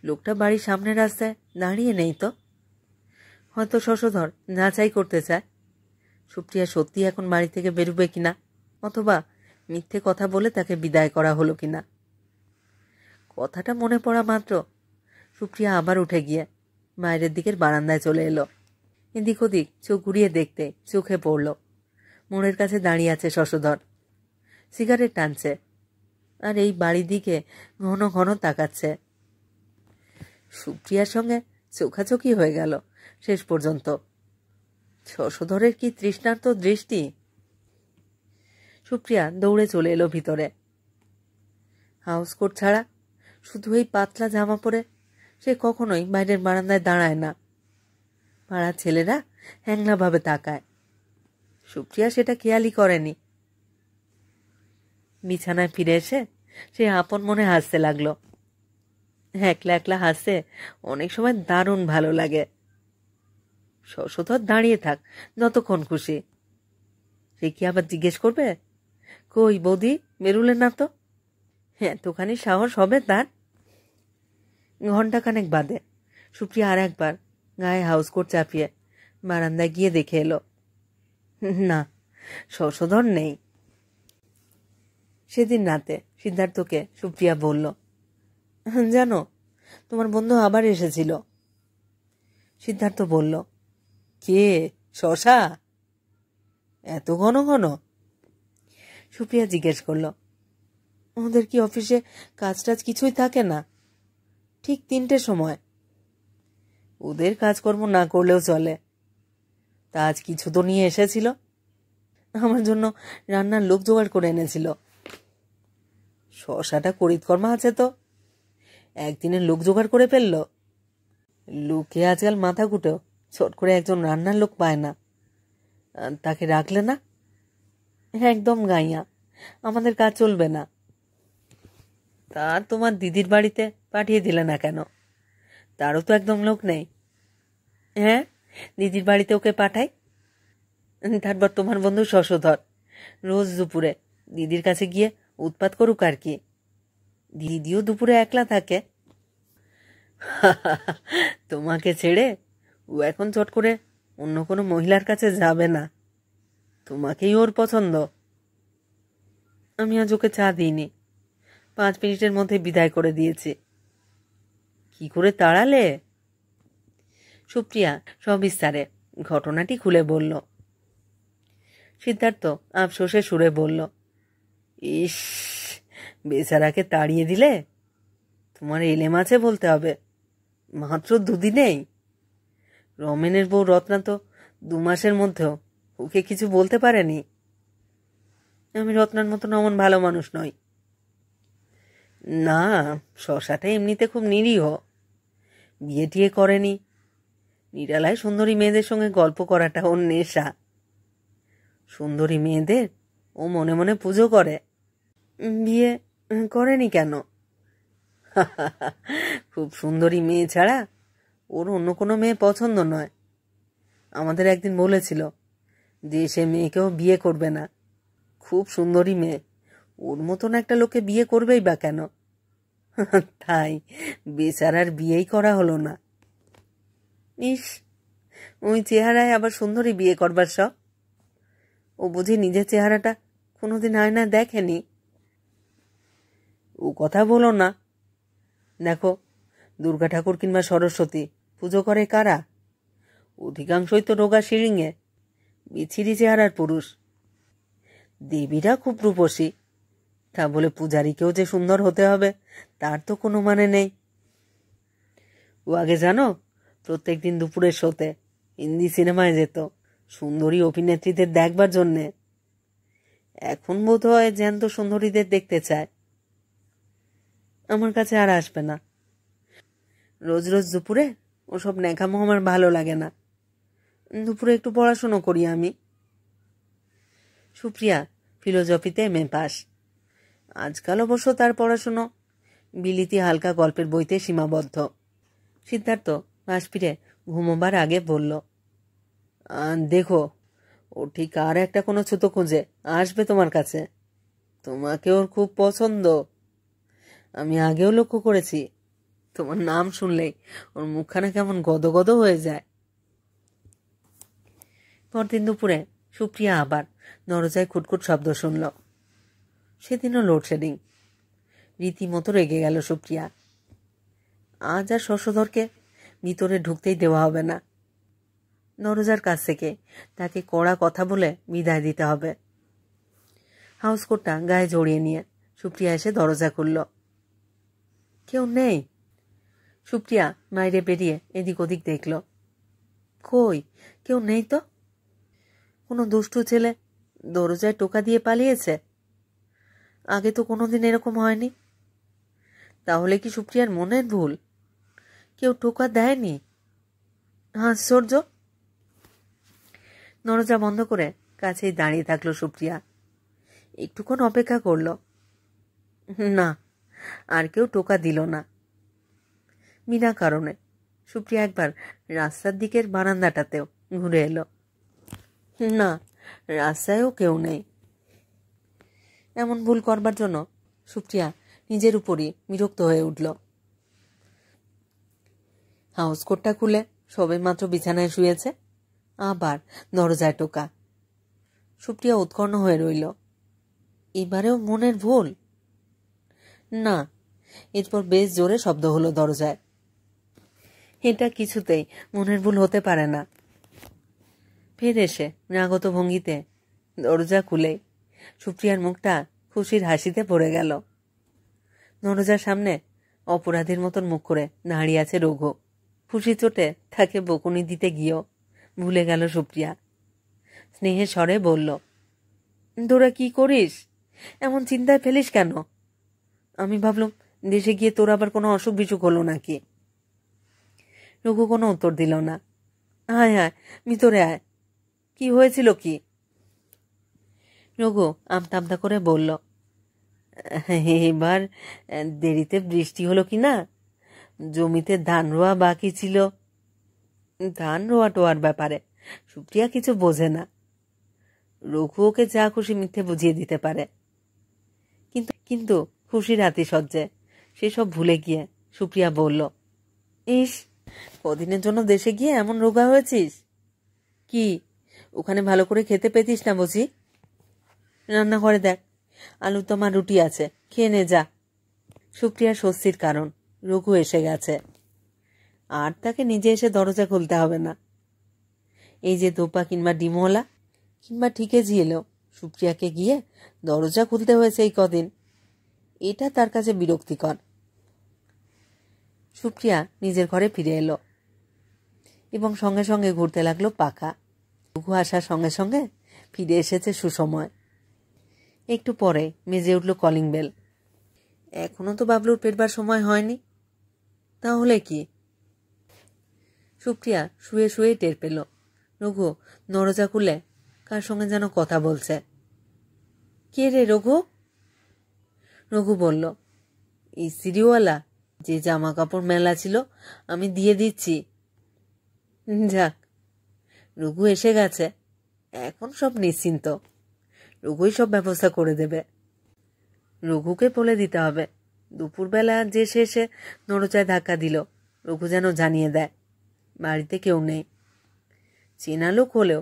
[SPEAKER 1] লোকটা বাড়ির সামনের রাস্তায় দাঁড়িয়ে নেই তো। হয়তো শশধর যাচাই করতে চায় সুপ্রিয়া সত্যি এখন বাড়ি থেকে বেরোবে কিনা, অথবা মিথ্যে কথা বলে তাকে বিদায় করা হলো কিনা। কথাটা মনে পড়া মাত্র সুপ্রিয়া আবার উঠে গিয়ে বাইরের দিকের বারান্দায় চলে এলো। এদিক ওদিক চোখ ঘুরিয়ে দেখতে চোখে পড়ল মোড়ের কাছে দাঁড়িয়ে আছে শশধর, সিগারেট টানছে আর এই বাড়ির দিকে ঘন ঘন তাকাচ্ছে। সুপ্রিয়ার সঙ্গে চোখাচোখি হয়ে গেল শেষ পর্যন্ত। শশধরের কি তৃষ্ণার্ত দৃষ্টি! সুপ্রিয়া দৌড়ে চলে এলো ভিতরে। হাউসকোট ছাড়া শুধু এই পাতলা জামা পরে সে কখনোই বাইরের বারান্দায় দাঁড়ায় না। পাড়ার ছেলেরা হ্যাংলাভাবে তাকায়, সুপ্রিয়া সেটা খেয়ালই করেনি। বিছানায় ফিরে এসে সে আপন মনে হাসতে লাগলো। একলা একলা হাসতে অনেক সময় দারুণ ভালো লাগে। শশধর দাঁড়িয়ে থাক যতক্ষণ খুশি। সে কি আবার জিজ্ঞেস করবে, কই বৌদি বেরুলে না তো? এতখানি সাহস হবে তার? ঘণ্টাখানেক বাদে সুপ্রিয়া আর একবার গায়ে হাউসকোট চাপিয়ে বারান্দায় গিয়ে দেখে এলো, না, শশধর নেই। সেদিন রাতে সিদ্ধার্থকে সুপ্রিয়া বলল, জানো তোমার বন্ধু আবার এসেছিল। সিদ্ধার্থ বলল, কে, শশা? এত ঘন ঘন? সুপ্রিয়া জিজ্ঞেস করল, ওদের কি অফিসে কাজ টাজ কিছুই থাকে না? ঠিক 3টের সময়। ওদের কাজকর্ম না করলেও চলে। তা আজ কিছু তো নিয়ে এসেছিল, আমার জন্য রান্নার লোক জোগাড় করে এনেছিল। শশাটা করিতকর্মা আছে তো, একদিনের লোক জোগাড় করে ফেলল। লোকে আজকাল মাথা কুটেও ছোট করে একজন রান্নার লোক পায় না। তাকে রাখলে না? একদম গাইয়া, আমাদের কাজ চলবে না। তা তোমার দিদির বাড়িতে পাঠিয়ে দিলে না কেন? তারও তো একদম লোক নেই। হ্যাঁ, দিদির বাড়িতে ওকে পাঠাই। তারপর তোমার বন্ধু শশধর রোজ দুপুরে দিদির কাছে গিয়ে উৎপাত করুক আর কি। দিদিও দুপুরে একলা থাকে। তোমাকে ছেড়ে ও এখন চট করে অন্য কোনো মহিলার কাছে যাবে না। তোমাকেই ওর পছন্দ। আমি আজ ওকে চা দিইনি, 5 মিনিটের মধ্যে বিদায় করে দিয়েছি। কি করে তাড়ালে? সুপ্রিয়া সবিস্তারে ঘটনাটি খুলে বলল। সিদ্ধার্থ আফসোসে সুরে বলল, ইস, বেচারাকে তাড়িয়ে দিলে। তোমার এলেম আছে বলতে হবে, মাত্র 2 দিনেই। রমেনের বউ রত্না তো 2 মাসের মধ্যেও ওকে কিছু বলতে পারেনি। আমি রত্নার মতন অমন ভালো মানুষ নই। না, শশাটা এমনিতে খুব নিরীহ, বিয়ে টিয়ে করেনি। নিরালায় সুন্দরী মেয়েদের সঙ্গে গল্প করাটা ওর নেশা। সুন্দরী মেয়েদের ও মনে মনে পুজো করে। বিয়ে করেনি কেন? খুব সুন্দরী মেয়ে ছাড়া ওর অন্য কোনো মেয়ে পছন্দ নয়। আমাদের একদিন বলেছিল যে সে মেয়েকেও বিয়ে করবে না। খুব সুন্দরী মেয়ে, ওর মতন একটা লোকে বিয়ে করবেই বা কেন? তাই বেচারার বিয়েই করা হলো না। ইস, ওই চেহারায় আবার সুন্দরী বিয়ে করবার সব। ও বুঝি নিজের চেহারাটা কোনোদিন আয়নায় দেখেনি? ও কথা বলো না। দেখো, দুর্গা ঠাকুর কিংবা সরস্বতী পুজো করে কারা? অধিকাংশই তো রোগা শিরিঙে বিছিরি চেহারার পুরুষ। দেবীরা খুব রূপসী, তা বলে পূজারীকেও যে সুন্দর হতে হবে তার তো কোনো মানে নেই। ও আগে জানো, প্রত্যেক দিন দুপুরের শোতে হিন্দি সিনেমায় যেত সুন্দরী অভিনেত্রীদের দেখবার জন্যে। এখন বোধ হয় জ্যান্ত সুন্দরীদের দেখতে চায়। আমার কাছে আর আসবে না। রোজ রোজ দুপুরে ওসব ন্যাকামো আমার ভালো লাগে না। দুপুরে একটু পড়াশুনো করি আমি। সুপ্রিয়া ফিলোজফিতে এমএ পাস। আজকাল অবশ্য তার পড়াশুনো বিলিতি হালকা গল্পের বইতে সীমাবদ্ধ। সিদ্ধার্থ পাশ ফিরে ঘুমোবার আগে বলল, দেখো, ও ঠিক আর একটা কোনো ছুতো খুঁজে আসবে তোমার কাছে। তোমাকে ওর খুব পছন্দ। আমি আগেও লক্ষ্য করেছি, তোমার নাম শুনলেই ওর মুখখানা কেমন গদগদ হয়ে যায়। পরদিন দুপুরে সুপ্রিয়া আবার দরজায় খুটখুট শব্দ শুনল। সেদিনও লোডশেডিং। রীতিমতো রেগে গেল সুপ্রিয়া। আজ আর শশধরকে ভিতরে ঢুকতেই দেওয়া হবে না। দরজার কাছ থেকে তাকে কড়া কথা বলে বিদায় দিতে হবে। হাউসকোটটা গায়ে জড়িয়ে নিয়ে সুপ্রিয়া এসে দরজা খুলল। কেউ নেই। সুপ্রিয়া বাইরে বেরিয়ে এদিক ওদিক দেখল। কই, কেউ নেই তো। কোনো দুষ্টু ছেলে দরজায় টোকা দিয়ে পালিয়েছে? আগে তো কোনোদিন এরকম হয়নি। তাহলে কি সুপ্রিয়ার মনের ভুল? কেউ টোকা দেয়নি। আশ্চর্য। দরজা বন্ধ করে কাছেই দাঁড়িয়ে থাকলো সুপ্রিয়া। একটুক্ষণ অপেক্ষা করল। না, আর কেউ টোকা দিল না। বিনা কারণে সুপ্রিয়া একবার রাস্তার দিকের বারান্দাটাতেও ঘুরে এলো। না, রাস্তায়ও কেউ নেই। এমন ভুল করবার জন্য সুপ্রিয়া নিজের উপরই বিরক্ত হয়ে উঠল। হাউসকোটটা খুলে সবে মাত্র বিছানায় শুয়েছে, আবার দরজায় টোকা। সুপ্রিয়া উৎকণ্ঠ হয়ে রইল। এবারেও মনের ভুল? না, এরপর বেশ জোরে শব্দ হলো দরজায়। এটা কিছুতেই মনের ভুল হতে পারে না। ফের এসে রাগত ভঙ্গিতে দরজা খুলে সুপ্রিয়ার মুখটা খুশির হাসিতে ভরে গেল। দরজার সামনে অপরাধীর মতন মুখ করে দাঁড়িয়ে আছে রঘু। খুশি চোটে তাকে বকুনি দিতে গিয়েও ভুলে গেল সুপ্রিয়া। স্নেহের স্বরে বলল, তোরা কি করিস? এমন চিন্তায় ফেলিস কেন? আমি ভাবলাম দেশে গিয়ে তোর আবার কোনো অসুখ বিসুখ হলো নাকি। রঘু কোনো উত্তর দিল না। আয় আয়, ভিতরে আয়। কি হয়েছিল কি? রঘু আমতা আমতা করে বলল, এবার দেরিতে বৃষ্টি হলো কি না, জমিতে ধান রোয়া বাকি ছিল। ধান রোয়া টোয়ার ব্যাপারে সুপ্রিয়া কিছু বোঝে না। রঘু ওকে যা খুশি মিথ্যে বুঝিয়ে দিতে পারে, কিন্তু কিন্তু খুশির আতিশয্যে সেসব ভুলে গিয়ে সুপ্রিয়া বলল, ইস, কদিনের জন্য দেশে গিয়ে এমন রোগা হয়েছিস? কি, ওখানে ভালো করে খেতে পেতিস না বুঝি? রান্নাঘরে দেখ, আলুর দম আর রুটি আছে, খেয়ে নে যা। সুপ্রিয়ার স্বস্তির কারণ রঘু এসে গেছে, আর তাকে নিজে এসে দরজা খুলতে হবে না। এই যে দোপা কিংবা ডিমওয়ালা কিংবা ঠিকেজি এলো, সুপ্রিয়াকে গিয়ে দরজা খুলতে হয়েছে এই কদিন। এটা তার কাছে বিরক্তিকর। সুপ্রিয়া নিজের ঘরে ফিরে এলো এবং সঙ্গে সঙ্গে ঘুরতে লাগলো পাখা। রঘু আসার সঙ্গে সঙ্গে ফিরে এসেছে সুসময়। একটু পরে মেজে উঠল কলিং বেল। এখনো তো বাবলুর পেটবার সময় হয়নি। তাহলে কি? সুপ্রিয়া শুয়ে শুয়ে টের পেল রঘু দরজা খুলে কার সঙ্গে যেন কথা বলছে। কে রে রঘু? রঘু বলল, ইস্ত্রিওয়ালা, যে জামা কাপড় মেলা ছিল আমি দিয়ে দিচ্ছি। যাক, রঘু এসে গেছে, এখন সব নিশ্চিন্ত। রঘুই সব ব্যবস্থা করে দেবে। রঘুকে বলে দিতে হবে দুপুরবেলা যে শেষে দরজায় ধাক্কা দিল, রঘু যেন জানিয়ে দেয় বাড়িতে কেউ নেই। চেনা লোক হলেও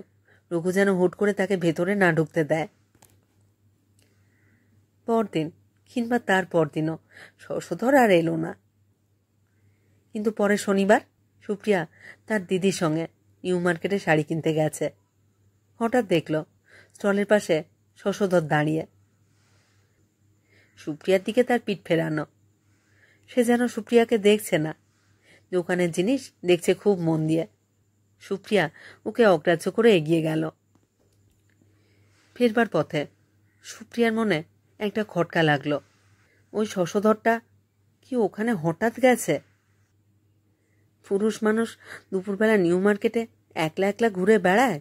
[SPEAKER 1] রঘু যেন হুট করে তাকে ভেতরে না ঢুকতে দেয়। পরদিন কিংবা তার পরদিনও শশধর আর এলো না। কিন্তু পরে শনিবার সুপ্রিয়া তার দিদির সঙ্গে নিউ মার্কেটে শাড়ি কিনতে গেছে। হঠাৎ দেখল স্টলের পাশে শশধর দাঁড়িয়ে। সুপ্রিয়ার দিকে তার পিঠ ফেরানো। সে যেন সুপ্রিয়াকে দেখছে না, দোকানের জিনিস দেখছে খুব মন দিয়ে। সুপ্রিয়া ওকে অগ্রাহ্য করে এগিয়ে গেল। ফেরবার পথে সুপ্রিয়ার মনে একটা খটকা লাগলো। ওই শশধরটা কি ওখানে হঠাৎ গেছে? পুরুষ মানুষ দুপুরবেলা নিউ মার্কেটে একলা একলা ঘুরে বেড়ায়?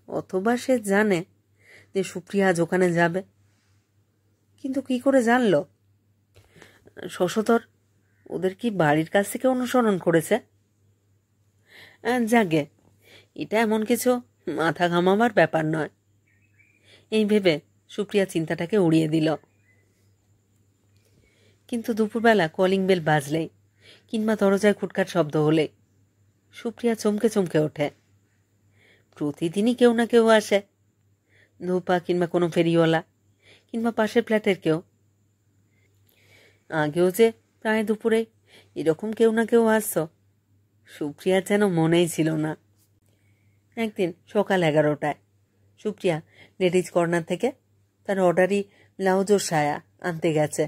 [SPEAKER 1] অথবা সে জানে যে সুপ্রিয়া আজ ওখানে যাবে, কিন্তু কি করে জানল? শশধর ওদের কি বাড়ির কাছ থেকে অনুসরণ করেছে? যাগে, এটা এমন কিছু মাথা ঘামাবার ব্যাপার নয়। এই ভেবে সুপ্রিয়া চিন্তাটাকে উড়িয়ে দিল। কিন্তু দুপুরবেলা কলিং বেল বাজলেই কিংবা দরজায় খুটখাট শব্দ হলে সুপ্রিয়া চমকে চমকে ওঠে। প্রতিদিনই কেউ না কেউ আসে, ধোপা কিংবা কোনো ফেরিওয়ালা কিংবা পাশের ফ্ল্যাটের কেউ। আগেও যে প্রায় দুপুরে এরকম কেউ না কেউ আসছ, সুপ্রিয়ার যেন মনেই ছিল না। একদিন সকাল 11টায় সুপ্রিয়া লেডিজ কর্নার থেকে তার অর্ডারি ব্লাউজ ও সায়া আনতে গেছে।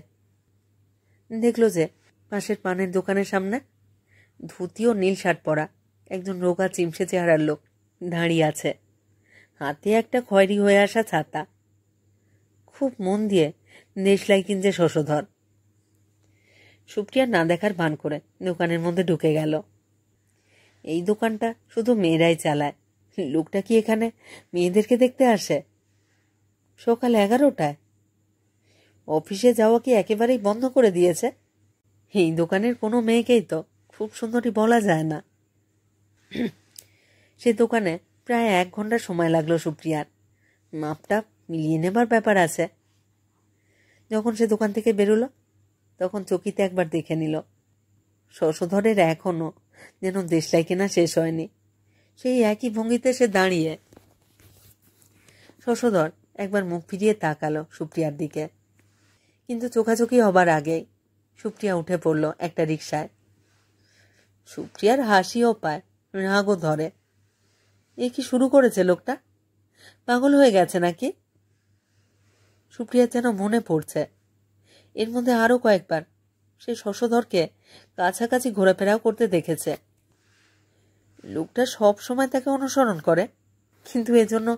[SPEAKER 1] দেখল যে পাশের পানের দোকানের সামনে ধুতি ও নীল শার্ট পরা একজন রোগা চিমসে চেহারার লোক দাঁড়িয়ে আছে, হাতে একটা খয়েরি হয়ে আসা ছাতা। খুব মন দিয়ে দেশলাই কিনছে শশধর। সুপ্রিয়া না দেখার ভান করে দোকানের মধ্যে ঢুকে গেল। এই দোকানটা শুধু মেয়েরাই চালায়, লোকটা কি এখানে মেয়েদেরকে দেখতে আসে? সকাল 11টায় অফিসে যাওয়া কি একেবারেই বন্ধ করে দিয়েছে? এই দোকানের কোনো মেয়েকেই তো খুব সুন্দরী বলা যায় না। সে দোকানে প্রায় 1 ঘন্টা সময় লাগলো সুপ্রিয়ার। মাপটা মিলিয়ে নেবার ব্যাপার আছে। যখন সে দোকান থেকে বেরোলো তখন চকিতে একবার দেখে নিল, শশধরের এখনও যেন দেশলাই কেনা শেষ হয়নি। সেই একই ভঙ্গিতে সে দাঁড়িয়ে। শশধর একবার মুখ ফিরিয়ে তাকালো সুপ্রিয়ার দিকে, কিন্তু চোখাচোখি হবার আগেই সুপ্রিয়া উঠে পড়ল একটা রিকশায়। সুপ্রিয়ার হাসিও পায়, রাগও ধরে। এ কি শুরু করেছে লোকটা? পাগল হয়ে গেছে নাকি? সুপ্রিয়ার যেন মনে পড়ছে এর মধ্যে আরও কয়েকবার সে শশধরকে কাছাকাছি ঘোরাফেরাও করতে দেখেছে। লোকটা সব সময় তাকে অনুসরণ করে, কিন্তু এজন্য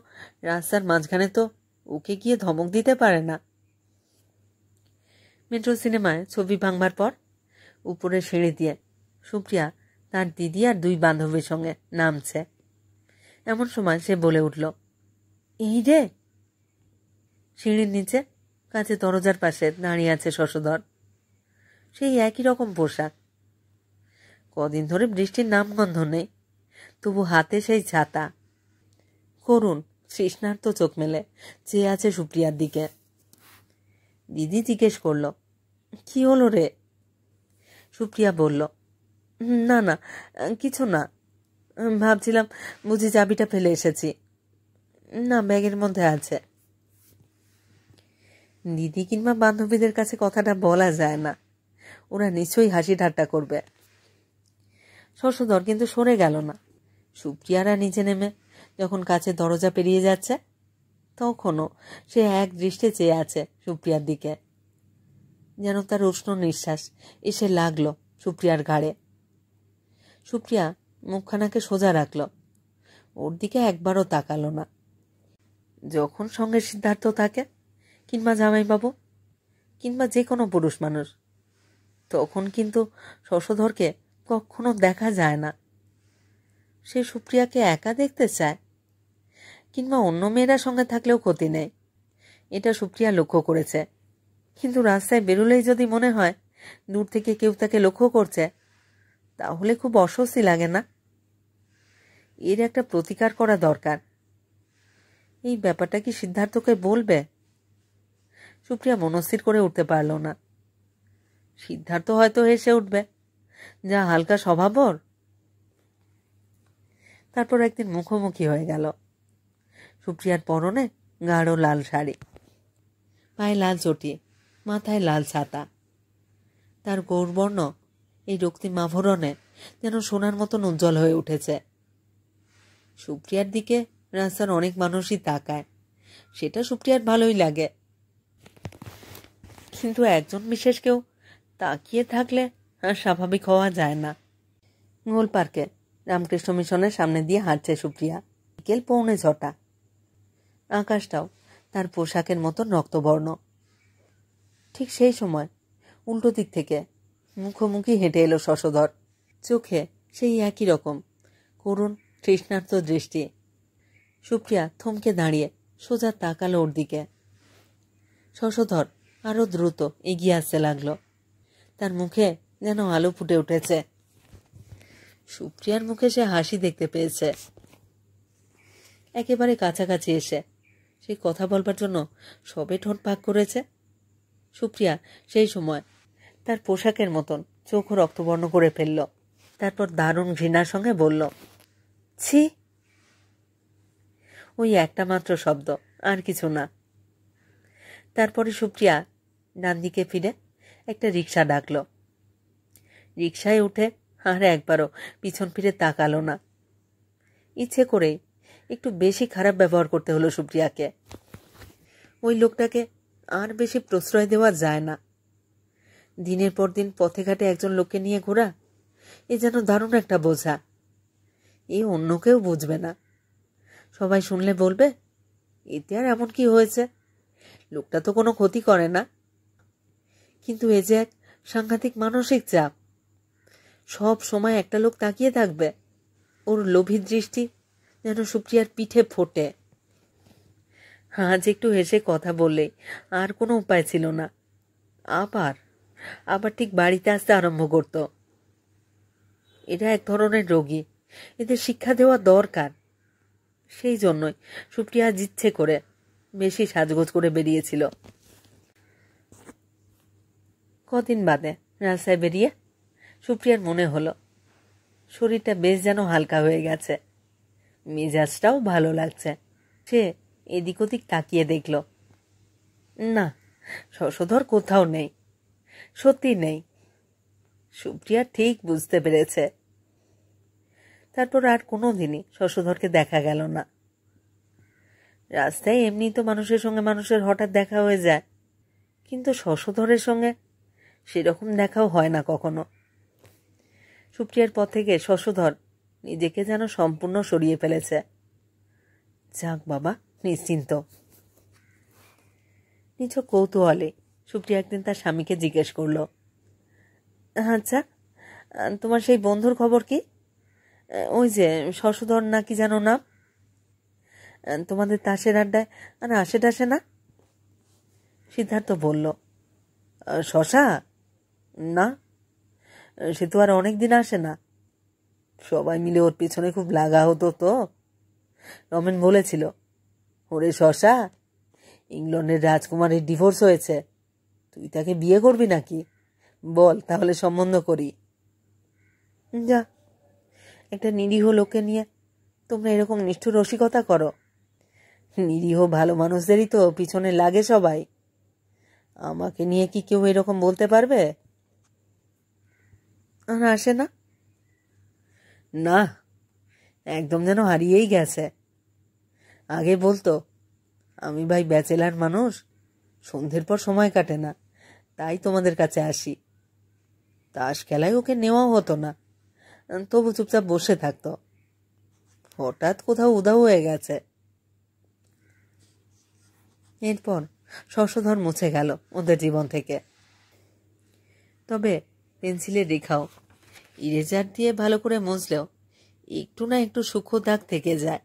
[SPEAKER 1] রাস্তার মাঝখানে তো ওকে গিয়ে ধমক দিতে পারে না। মেট্রো সিনেমায় ছবি ভাঙবার পর উপরে সিঁড়ি দিয়ে সুপ্রিয়া তার দিদি আর 2 বান্ধবীর সঙ্গে নামছে। এমন সময় সে বলে উঠল, এই রে। সিঁড়ির নিচে কাছে দরজার পাশে দাঁড়িয়ে আছে শশধর। সেই একই রকম পোশাক। কদিন ধরে বৃষ্টির নামগন্ধ নেই, তবু হাতে সেই ছাতা। করুণ তৃষ্ণার্ত চোখ মেলে চেয়ে আছে সুপ্রিয়ার দিকে। দিদি জিজ্ঞেস করল, কি হলো রে? সুপ্রিয়া বলল, না না, কিছু না, ভাবছিলাম বুঝি চাবিটা ফেলে এসেছি। না, ব্যাগের মধ্যে আছে। দিদি কিংবা বান্ধবীদের কাছে কথাটা বলা যায় না, ওরা নিশ্চয়ই হাসি ঠাট্টা করবে। শশধর কিন্তু সরে গেল না। সুপ্রিয়ারা নিচে নেমে যখন কাছে দরজা পেরিয়ে যাচ্ছে তখনও সে এক দৃষ্টে চেয়ে আছে সুপ্রিয়ার দিকে, যেন তার উষ্ণ নিঃশ্বাস এসে লাগলো সুপ্রিয়ার ঘাড়ে। সুপ্রিয়া মুখখানাকে সোজা রাখল, ওর দিকে একবারও তাকালো না। যখন সঙ্গে সিদ্ধার্থ থাকে কিংবা জামাইবাবু কিংবা যে কোনো পুরুষ মানুষ, তখন কিন্তু শশধরকে কখনো দেখা যায় না। সে সুপ্রিয়াকে একা দেখতে চায়, কিংবা অন্য মেয়েরা সঙ্গে থাকলেও ক্ষতি নেই, এটা সুপ্রিয়া লক্ষ্য করেছে। কিন্তু রাস্তায় বেরোলেই যদি মনে হয় দূর থেকে কেউ তাকে লক্ষ্য করছে, তাহলে খুব অস্বস্তি লাগে না? এর একটা প্রতিকার করা দরকার। এই ব্যাপারটা কি সিদ্ধার্থকে বলবে? সুপ্রিয়া মনস্থির করে উঠতে পারল না। সিদ্ধার্থ হয়তো হেসে উঠবে, যা হালকা স্বভাব ওর। তারপর একদিন মুখোমুখি হয়ে গেল। সুপ্রিয়ার পরনে গাঢ় লাল শাড়ি, পায়ে লাল চটি, মাথায় লাল ছাতা। তার গৌরবর্ণ এই রক্তিম আভরণে যেন সোনার মতন উজ্জ্বল হয়ে উঠেছে। সুপ্রিয়ার দিকে রাস্তার অনেক মানুষই তাকায়, সেটা সুপ্রিয়ার ভালোই লাগে। কিন্তু একজন বিশেষ কেউ তাকিয়ে থাকলে আর স্বাভাবিক হওয়া যায় না। গোল পার্কে রামকৃষ্ণ মিশনের সামনে দিয়ে হাঁটছে সুপ্রিয়া। বিকেল 6:45। আকাশটাও তার পোশাকের মতন রক্তবর্ণ। ঠিক সেই সময় উল্টো দিক থেকে মুখোমুখি হেঁটে এলো শশধর। চোখে সেই একই রকম করুণ তৃষ্ণার্ত দৃষ্টি। সুপ্রিয়া থমকে দাঁড়িয়ে সোজা তাকালো ওর দিকে। শশধর আরো দ্রুত এগিয়ে আসতে লাগলো। তার মুখে যেন আলো ফুটে উঠেছে। সুপ্রিয়ার মুখে সে হাসি দেখতে পেয়েছে। একেবারে কাছাকাছি এসে সেই কথা বলবার জন্য সবে ঠোঁট ফাঁক করেছে। সুপ্রিয়া সেই সময় তার পোশাকের মতন চোখও রক্তবর্ণ করে ফেলল। তারপর দারুণ ঘৃণার সঙ্গে বলল, ছি। ওই একটা মাত্র শব্দ, আর কিছু না। তারপরে সুপ্রিয়া ডান দিকে ফিরে একটা রিক্সা ডাকল। রিক্সায় উঠে আর একবারও পিছন ফিরে তাকালো না। ইচ্ছে করে একটু বেশি খারাপ ব্যবহার করতে হলো সুপ্রিয়াকে। ওই লোকটাকে আর বেশি প্রশ্রয় দেওয়া যায় না। দিনের পর দিন পথে ঘাটে একজন লোককে নিয়ে ঘোরা, এ যেন দারুণ একটা বোঝা। এ অন্য কেউ বুঝবে না। সবাই শুনলে বলবে, এতে আর এমন কি হয়েছে, লোকটা তো কোনো ক্ষতি করে না। কিন্তু এ যে এক সাংঘাতিক মানসিক চাপ। সব সময় একটা লোক তাকিয়ে থাকবে। ওর লোভী দৃষ্টি যেন সুপ্রিয়ার পিঠে ফোটে। আজ একটু হেসে কথা বললেই আর কোনো উপায় ছিল না। আবার ঠিক বাড়িতে আসতে আরম্ভ করত। এরা এক ধরনের রোগী, এদের শিক্ষা দেওয়া দরকার। সেই জন্যই সুপ্রিয়া আজ ইচ্ছে করে বেশি সাজগোজ করে বেরিয়েছিল। কদিন বাদে রাস্তায় বেরিয়ে সুপ্রিয়ার মনে হলো শরীরটা বেশ যেন হালকা হয়ে গেছে, মেজাজটাও ভালো লাগছে। সে এদিক ওদিক তাকিয়ে দেখল, না, শশধর কোথাও নেই, সত্যি নেই। সুপ্রিয়া ঠিক বুঝতে পেরেছে। তারপর আর কোনো দিনই শশধরকে দেখা গেল না। রাস্তায় এমনি তো মানুষের সঙ্গে মানুষের হঠাৎ দেখা হয়ে যায়, কিন্তু শশধরের সঙ্গে সেরকম দেখাও হয় না কখনো। সুপ্রিয়ার পথ থেকে শশধর নিজেকে যেন সম্পূর্ণ সরিয়ে ফেলেছে। যাক বাবা, নিশ্চিন্ত। নিছক কৌতূহলে সুপ্রিয়া একদিন তার স্বামীকে জিজ্ঞেস করল, আচ্ছা, তোমার সেই বন্ধুর খবর কি? ওই যে শশধর নাকি যেন নাম, তোমাদের তাসের আড্ডায় আর আসে টাসে না? সিদ্ধার্থ বলল, শশা? না, সে তো আর অনেক দিন আসে না। সবাই মিলে ওর পিছনে খুব লাগা হতো তো। রমেন বলেছিল, ওরে শশা, ইংল্যান্ডের রাজকুমারীর ডিভোর্স হয়েছে, তুই তাকে বিয়ে করবি নাকি? বল, তাহলে সম্বন্ধ করি। যা, একটা নিরীহ লোককে নিয়ে তোমরা এরকম নিষ্ঠুর রসিকতা করো। নিরীহ ভালো মানুষদেরই তো পিছনে লাগে সবাই। আমাকে নিয়ে কি কেউ এরকম বলতে পারবে? আর আসে না? না, একদম যেন হারিয়েই গেছে। আগে বলতো, আমি ভাই ব্যাচেলার মানুষ, সন্ধ্যের পর সময় কাটে না, তাই তোমাদের কাছে আসি। তাস খেলায় ওকে নেওয়াও হতো না, তবু চুপচাপ বসে থাকতো। হঠাৎ কোথাও উধাও হয়ে গেছে। এরপর শশধর মুছে গেল ওদের জীবন থেকে। তবে পেন্সিলের রেখাও ইরেজার দিয়ে ভালো করে মুছলেও একটু না একটু সূক্ষ্ম দাগ থেকে যায়।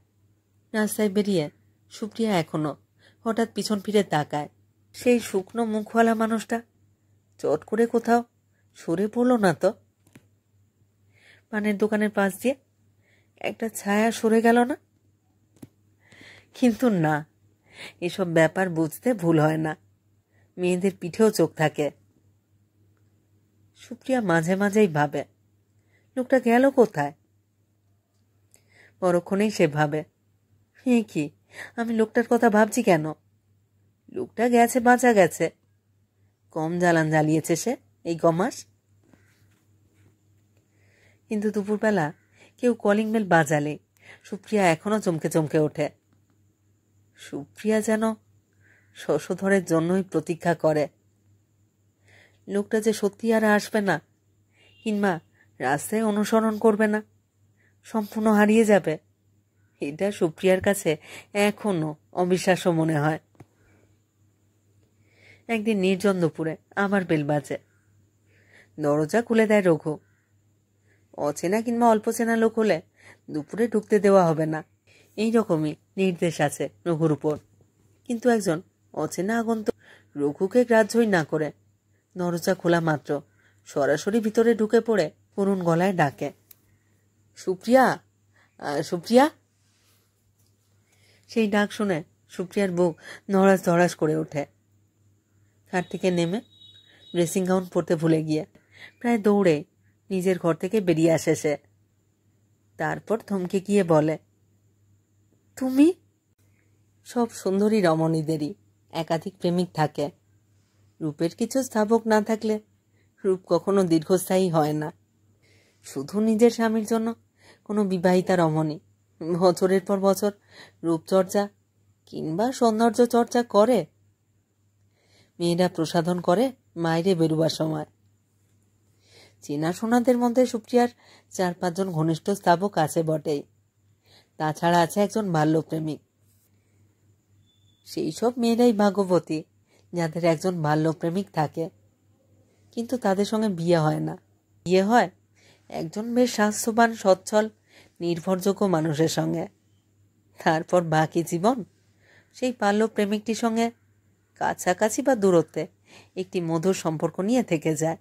[SPEAKER 1] রাস্তায় বেরিয়ে সুপ্রিয়া এখনো হঠাৎ পিছন ফিরে তাকায়। সেই শুকনো মুখওয়ালা মানুষটা চট করে কোথাও সরে পড়ল না তো? পানের দোকানের পাশ দিয়ে একটা ছায়া সরে গেল না? কিন্তু না, এসব ব্যাপার বুঝতে ভুল হয় না। মেয়েদের পিঠেও চোখ থাকে। সুপ্রিয়া মাঝে মাঝেই ভাবে, লোকটা গেল কোথায়? পরক্ষণেই সে ভাবে, কি আমি লোকটার কথা ভাবছি কেন? লোকটা গেছে, বাঁচা গেছে। কম জ্বালান জ্বালিয়েছে সে এই কমাস। কিন্তু দুপুরবেলা কেউ কলিং বেল বাজালে সুপ্রিয়া এখনো চমকে চমকে ওঠে। সুপ্রিয়া যেন শশধরের জন্যই প্রতীক্ষা করে। লোকটা যে সত্যি আর আসবে না, কিংবা রাস্তায় অনুসরণ করবে না, সম্পূর্ণ হারিয়ে যাবে, এটা সুপ্রিয়ার কাছে এখনো অবিশ্বাস্য মনে হয়। একদিন নির্জন দুপুরে আবার বেল বাজে। দরজা খুলে দেয় রঘু। অচেনা কিংবা অল্প চেনা লোক হলে দুপুরে ঢুকতে দেওয়া হবে না, এই রকমই নির্দেশ আছে রঘুর উপর। কিন্তু একজন অচেনা আগন্তুক রঘুকে গ্রাহ্যই না করে দরজা খোলা মাত্র সরাসরি ভিতরে ঢুকে পড়ে করুণ গলায় ডাকে, সুপ্রিয়া, সুপ্রিয়া। সেই ডাক শুনে সুপ্রিয়ার বুক ধড়াস ধড়াস করে ওঠে। খাট থেকে নেমে ড্রেসিং গাউন পরতে ভুলে গিয়ে প্রায় দৌড়ে নিজের ঘর থেকে বেরিয়ে আসে সে। তারপর থমকে গিয়ে বলে, তুমি? সব সুন্দরী রমণীদেরই একাধিক প্রেমিক থাকে। রূপের কিছু স্থাবক না থাকলে রূপ কখনো দীর্ঘস্থায়ী হয় না। শুধু নিজের স্বামীর জন্য কোনো বিবাহিতা রমণী বছরের পর বছর রূপচর্চা কিংবা সৌন্দর্য চর্চা করে? মেয়েরা প্রসাধন করে মাইরে বেরুবার সময়। চেনাশোনাদের মধ্যে সুপ্রিয়ার 4-5 জন ঘনিষ্ঠ স্থাবক আছে বটেই। তাছাড়া আছে একজন বাল্যপ্রেমিক। সেই সব মেয়েরাই ভাগ্যবতী যাদের একজন বাল্যপ্রেমিক থাকে, কিন্তু তাদের সঙ্গে বিয়ে হয় না। বিয়ে হয় একজন বেশ স্বাস্থ্যবান, সচ্ছল, নির্ভরযোগ্য মানুষের সঙ্গে। তারপর বাকি জীবন সেই বাল্যপ্রেমিকটির সঙ্গে কাছাকাছি বা দূরত্বে একটি মধুর সম্পর্ক নিয়ে থেকে যায়।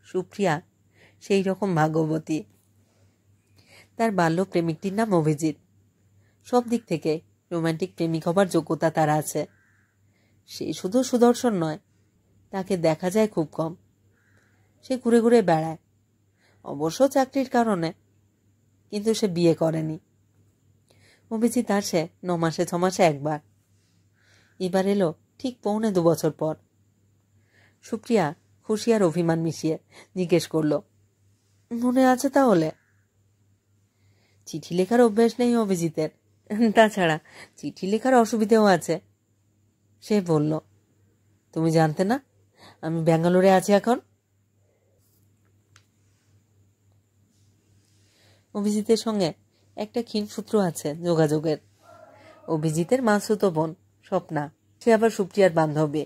[SPEAKER 1] সুপ্রিয়া সেই রকম ভাগ্যবতী। তার বাল্যপ্রেমিকটির নাম অভিজিৎ। সব দিক থেকে রোম্যান্টিক প্রেমিক হবার যোগ্যতা তার আছে। সে শুধু সুদর্শন নয়, তাকে দেখা যায় খুব কম। সে ঘুরে ঘুরে বেড়ায়, অবশ্য চাকরির কারণে, কিন্তু সে বিয়ে করেনি। অভিজিৎ আসে 9 মাসে 6 মাসে একবার। এবার এলো ঠিক 1.25 বছর পর। সুপ্রিয়া খুশি আর অভিমান মিশিয়ে জিজ্ঞেস করল, মনে আছে তাহলে? চিঠি লেখার অভ্যাস নেই অভিজিতের, তাছাড়া চিঠি লেখার অসুবিধেও আছে। সে বলল, তুমি জানতে না আমি ব্যাঙ্গালোরে আছি এখন? অভিজিতের সঙ্গে একটা ক্ষীণ সূত্র আছে যোগাযোগের। অভিজিতের মাসুতো বোন স্বপ্না, সে আবার সুপ্রিয়ার বান্ধবী।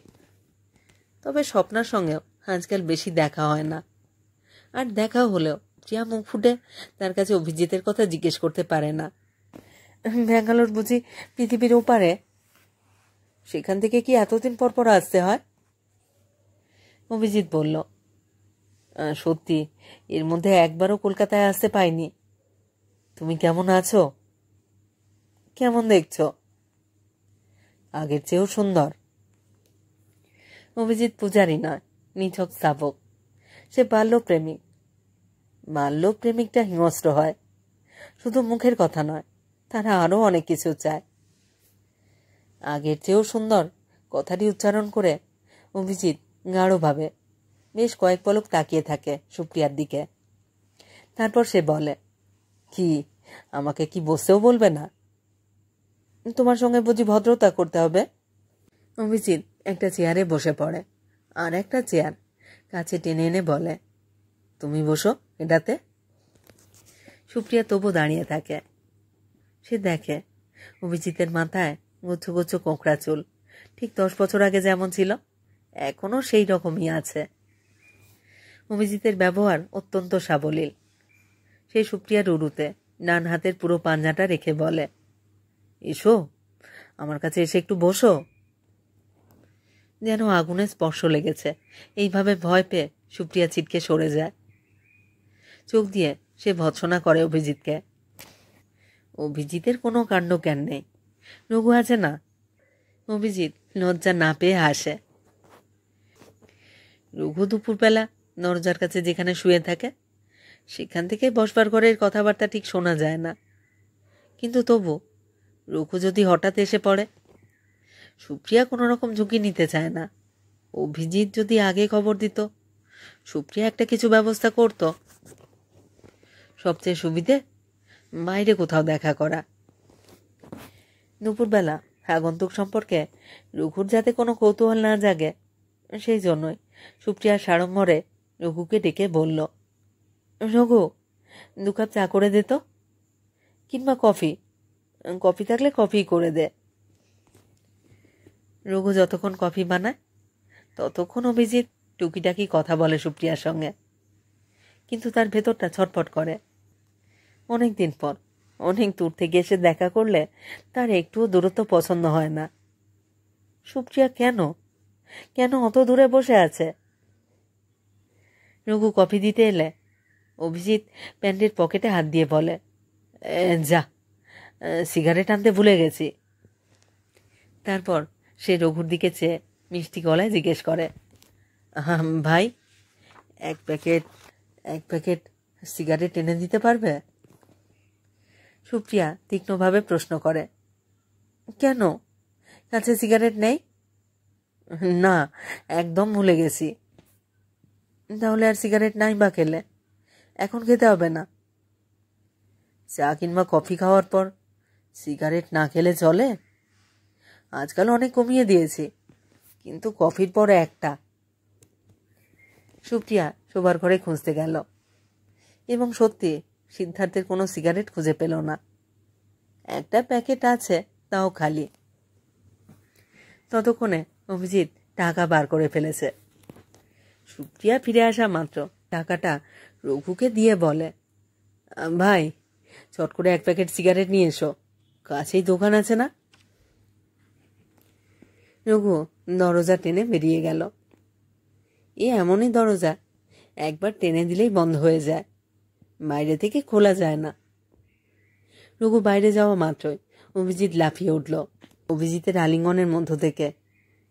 [SPEAKER 1] তবে স্বপ্নার সঙ্গেও আজকাল বেশি দেখা হয় না। আর দেখা হলেও প্রিয়া মুখ ফুটে তার কাছে অভিজিতের কথা জিজ্ঞেস করতে পারে না। ব্যাঙ্গালোর বুঝি পৃথিবীর ওপারে? সেখান থেকে কি এতদিন পর পর আসতে হয়? অভিজিৎ বলল, সত্যি এর মধ্যে একবারও কলকাতায় আসতে পাইনি। তুমি কেমন আছো? কেমন দেখছো? আগের চেয়েও সুন্দর। অভিজিৎ পূজারী নয়, নিছক স্থাবক। সে বাল্যপ্রেমিক। বাল্যপ্রেমিকটা হিংস্র হয়, শুধু মুখের কথা নয়, তারা আরও অনেক কিছু চায়। আগের চেয়েও সুন্দর কথাটি উচ্চারণ করে অভিজিৎ গাঢ়ভাবে বেশ কয়েক পলক তাকিয়ে থাকে সুপ্রিয়ার দিকে। তারপর সে বলে, কি আমাকে কি বসতেও বলবে না? তোমার সঙ্গে বুঝি ভদ্রতা করতে হবে? অভিজিৎ একটা চেয়ারে বসে পড়ে, আর একটা চেয়ার কাছে টেনে এনে বলে, তুমি বসো এটাতে। সুপ্রিয়া তবু দাঁড়িয়ে থাকে। সে দেখে অভিজিতের মাথায় গুচ্ছ গুচ্ছ কোঁকড়া চুল, ঠিক 10 বছর আগে যেমন ছিল এখনো সেই রকমই আছে। অভিজিতের ব্যবহার অত্যন্ত সাবলীল। সে সুপ্রিয়ার উরুতে ডান হাতের পুরো পাঞ্জাটা রেখে বলে, এসো আমার কাছে এসে একটু বসো। যেন আগুনে স্পর্শ লেগেছে, এইভাবে ভয় পেয়ে সুপ্রিয়া ছিটকে সরে যায়। চোখ দিয়ে সে ভৎসনা করে অভিজিৎকে। অভিজিতের কোনো কাণ্ড জ্ঞান নেই। রঘু আছে না? অভিজিৎ লজ্জা না পেয়ে হাসে। রঘু দুপুরবেলা দরজার কাছে যেখানে শুয়ে থাকে সেখান থেকে বসবার ঘরের কথাবার্তা ঠিক শোনা যায় না, কিন্তু তবু রঘু যদি হঠাৎ এসে পড়ে, সুপ্রিয়া কোনো রকম ঝুঁকি নিতে চায় না। অভিজিৎ যদি আগে খবর দিত, সুপ্রিয়া একটা কিছু ব্যবস্থা করত। সবচেয়ে সুবিধে বাইরে কোথাও দেখা করা। দুপুরবেলা আগন্তুক সম্পর্কে রঘুর যাতে কোনো কৌতূহল না জাগে, সেই জন্যই সুপ্রিয়ার সাড়ম্বরে রঘুকে ডেকে বলল, রঘু 2 কাপ চা করে দে তো, কিংবা কফি। কফি থাকলে কফি করে দে। রঘু যতক্ষণ কফি বানায় ততক্ষণ অভিজিৎ টুকিটাকি কথা বলে সুপ্রিয়ার সঙ্গে, কিন্তু তার ভেতরটা ছটফট করে। অনেক দিন পর অনেক দূর থেকে এসে দেখা করলে তার একটুও দূরত্ব পছন্দ হয় না। সুপ্রিয়া কেন কেন অত দূরে বসে আছে? রঘু কফি দিতে এলে অভিজিৎ প্যান্টের পকেটে হাত দিয়ে বলে, যা, সিগারেট আনতে ভুলে গেছি। তারপর সে রঘুর দিকে চেয়ে মিষ্টি গলায় জিজ্ঞেস করে, ভাই, এক প্যাকেট সিগারেট এনে দিতে পারবে? সুপ্রিয়া তীক্ষ্ণভাবে প্রশ্ন করে। কেন, কাছে সিগারেট নেই? না, একদম ভুলে গেছি। তাহলে আর সিগারেট নাই বা খেলে? এখন খেতে হবে না। চা কিংবা কফি খাওয়ার পর সিগারেট না খেলে চলে? আজকাল অনেক কমিয়ে দিয়েছি, কিন্তু কফির পর একটা। সুপ্রিয়া শোবার ঘরে খুঁজতে গেল এবং সত্যি সিদ্ধার্থের কোনো সিগারেট খুঁজে পেল না। একটা প্যাকেট আছে, তাও খালি। ততক্ষণে অভিজিৎ টাকা বার করে ফেলেছে। সুপ্রিয়া ফিরে আসা মাত্র টাকাটা রঘুকে দিয়ে বলে, ভাই, চট করে এক প্যাকেট সিগারেট নিয়ে এসো, কাছেই দোকান আছে না? রঘু দরজা টেনে বেরিয়ে গেল। এমনই দরজা, একবার টেনে দিলেই বন্ধ হয়ে যায়, বাইরে থেকে খোলা যায় না। রঘু বাইরে যাওয়া মাত্রই অভিজিৎ লাফিয়ে উঠল। অভিজিতের আলিঙ্গনের মধ্য থেকে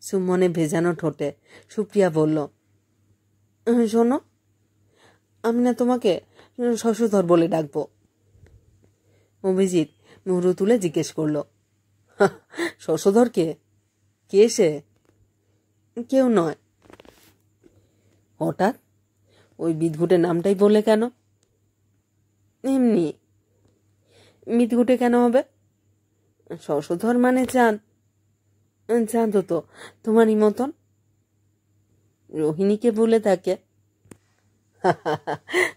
[SPEAKER 1] চুম্বনে ভেজানো ঠোঁটে সুপ্রিয়া বলল, শোনো, আমি না তোমাকে শশধর বলে ডাকবো। অভিজিৎ মুহূর্ত তুলে জিজ্ঞেস করল, শশধর কে? কে সে? কেউ নয়। হঠাৎ ওই বিদঘুটে নামটাই বললে কেন? এমনি। বিদঘুটে কেন হবে? শশধর মানে চাঁদ। চাঁদ তো তোমারই মতন। রোহিণীকে বলে থাকে।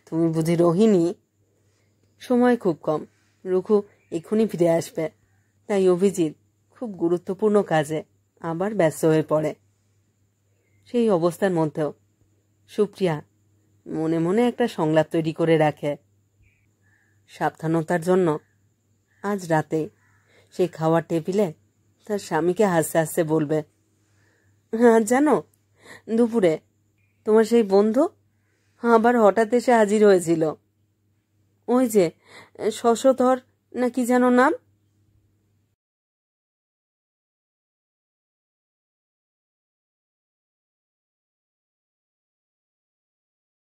[SPEAKER 1] তুমি বুঝি রোহিণী? সময় খুব কম, রঘু এক্ষুনি ফিরে আসবে, তাই অভিজিৎ খুব গুরুত্বপূর্ণ কাজে আবার ব্যস্ত হয়ে পড়ে। সেই অবস্থার মধ্যেও সুপ্রিয়া মনে মনে একটা সংলাপ তৈরি করে রাখে। সাবধানতার জন্য আজ রাতে সেই খাওয়ার টেবিলে তার স্বামীকে হাসতে হাসতে বলবে, আজ জানো, দুপুরে তোমার সেই বন্ধু আবার হঠাৎ এসে হাজির হয়েছিল। ওই যে শশধর না কি যেন নাম,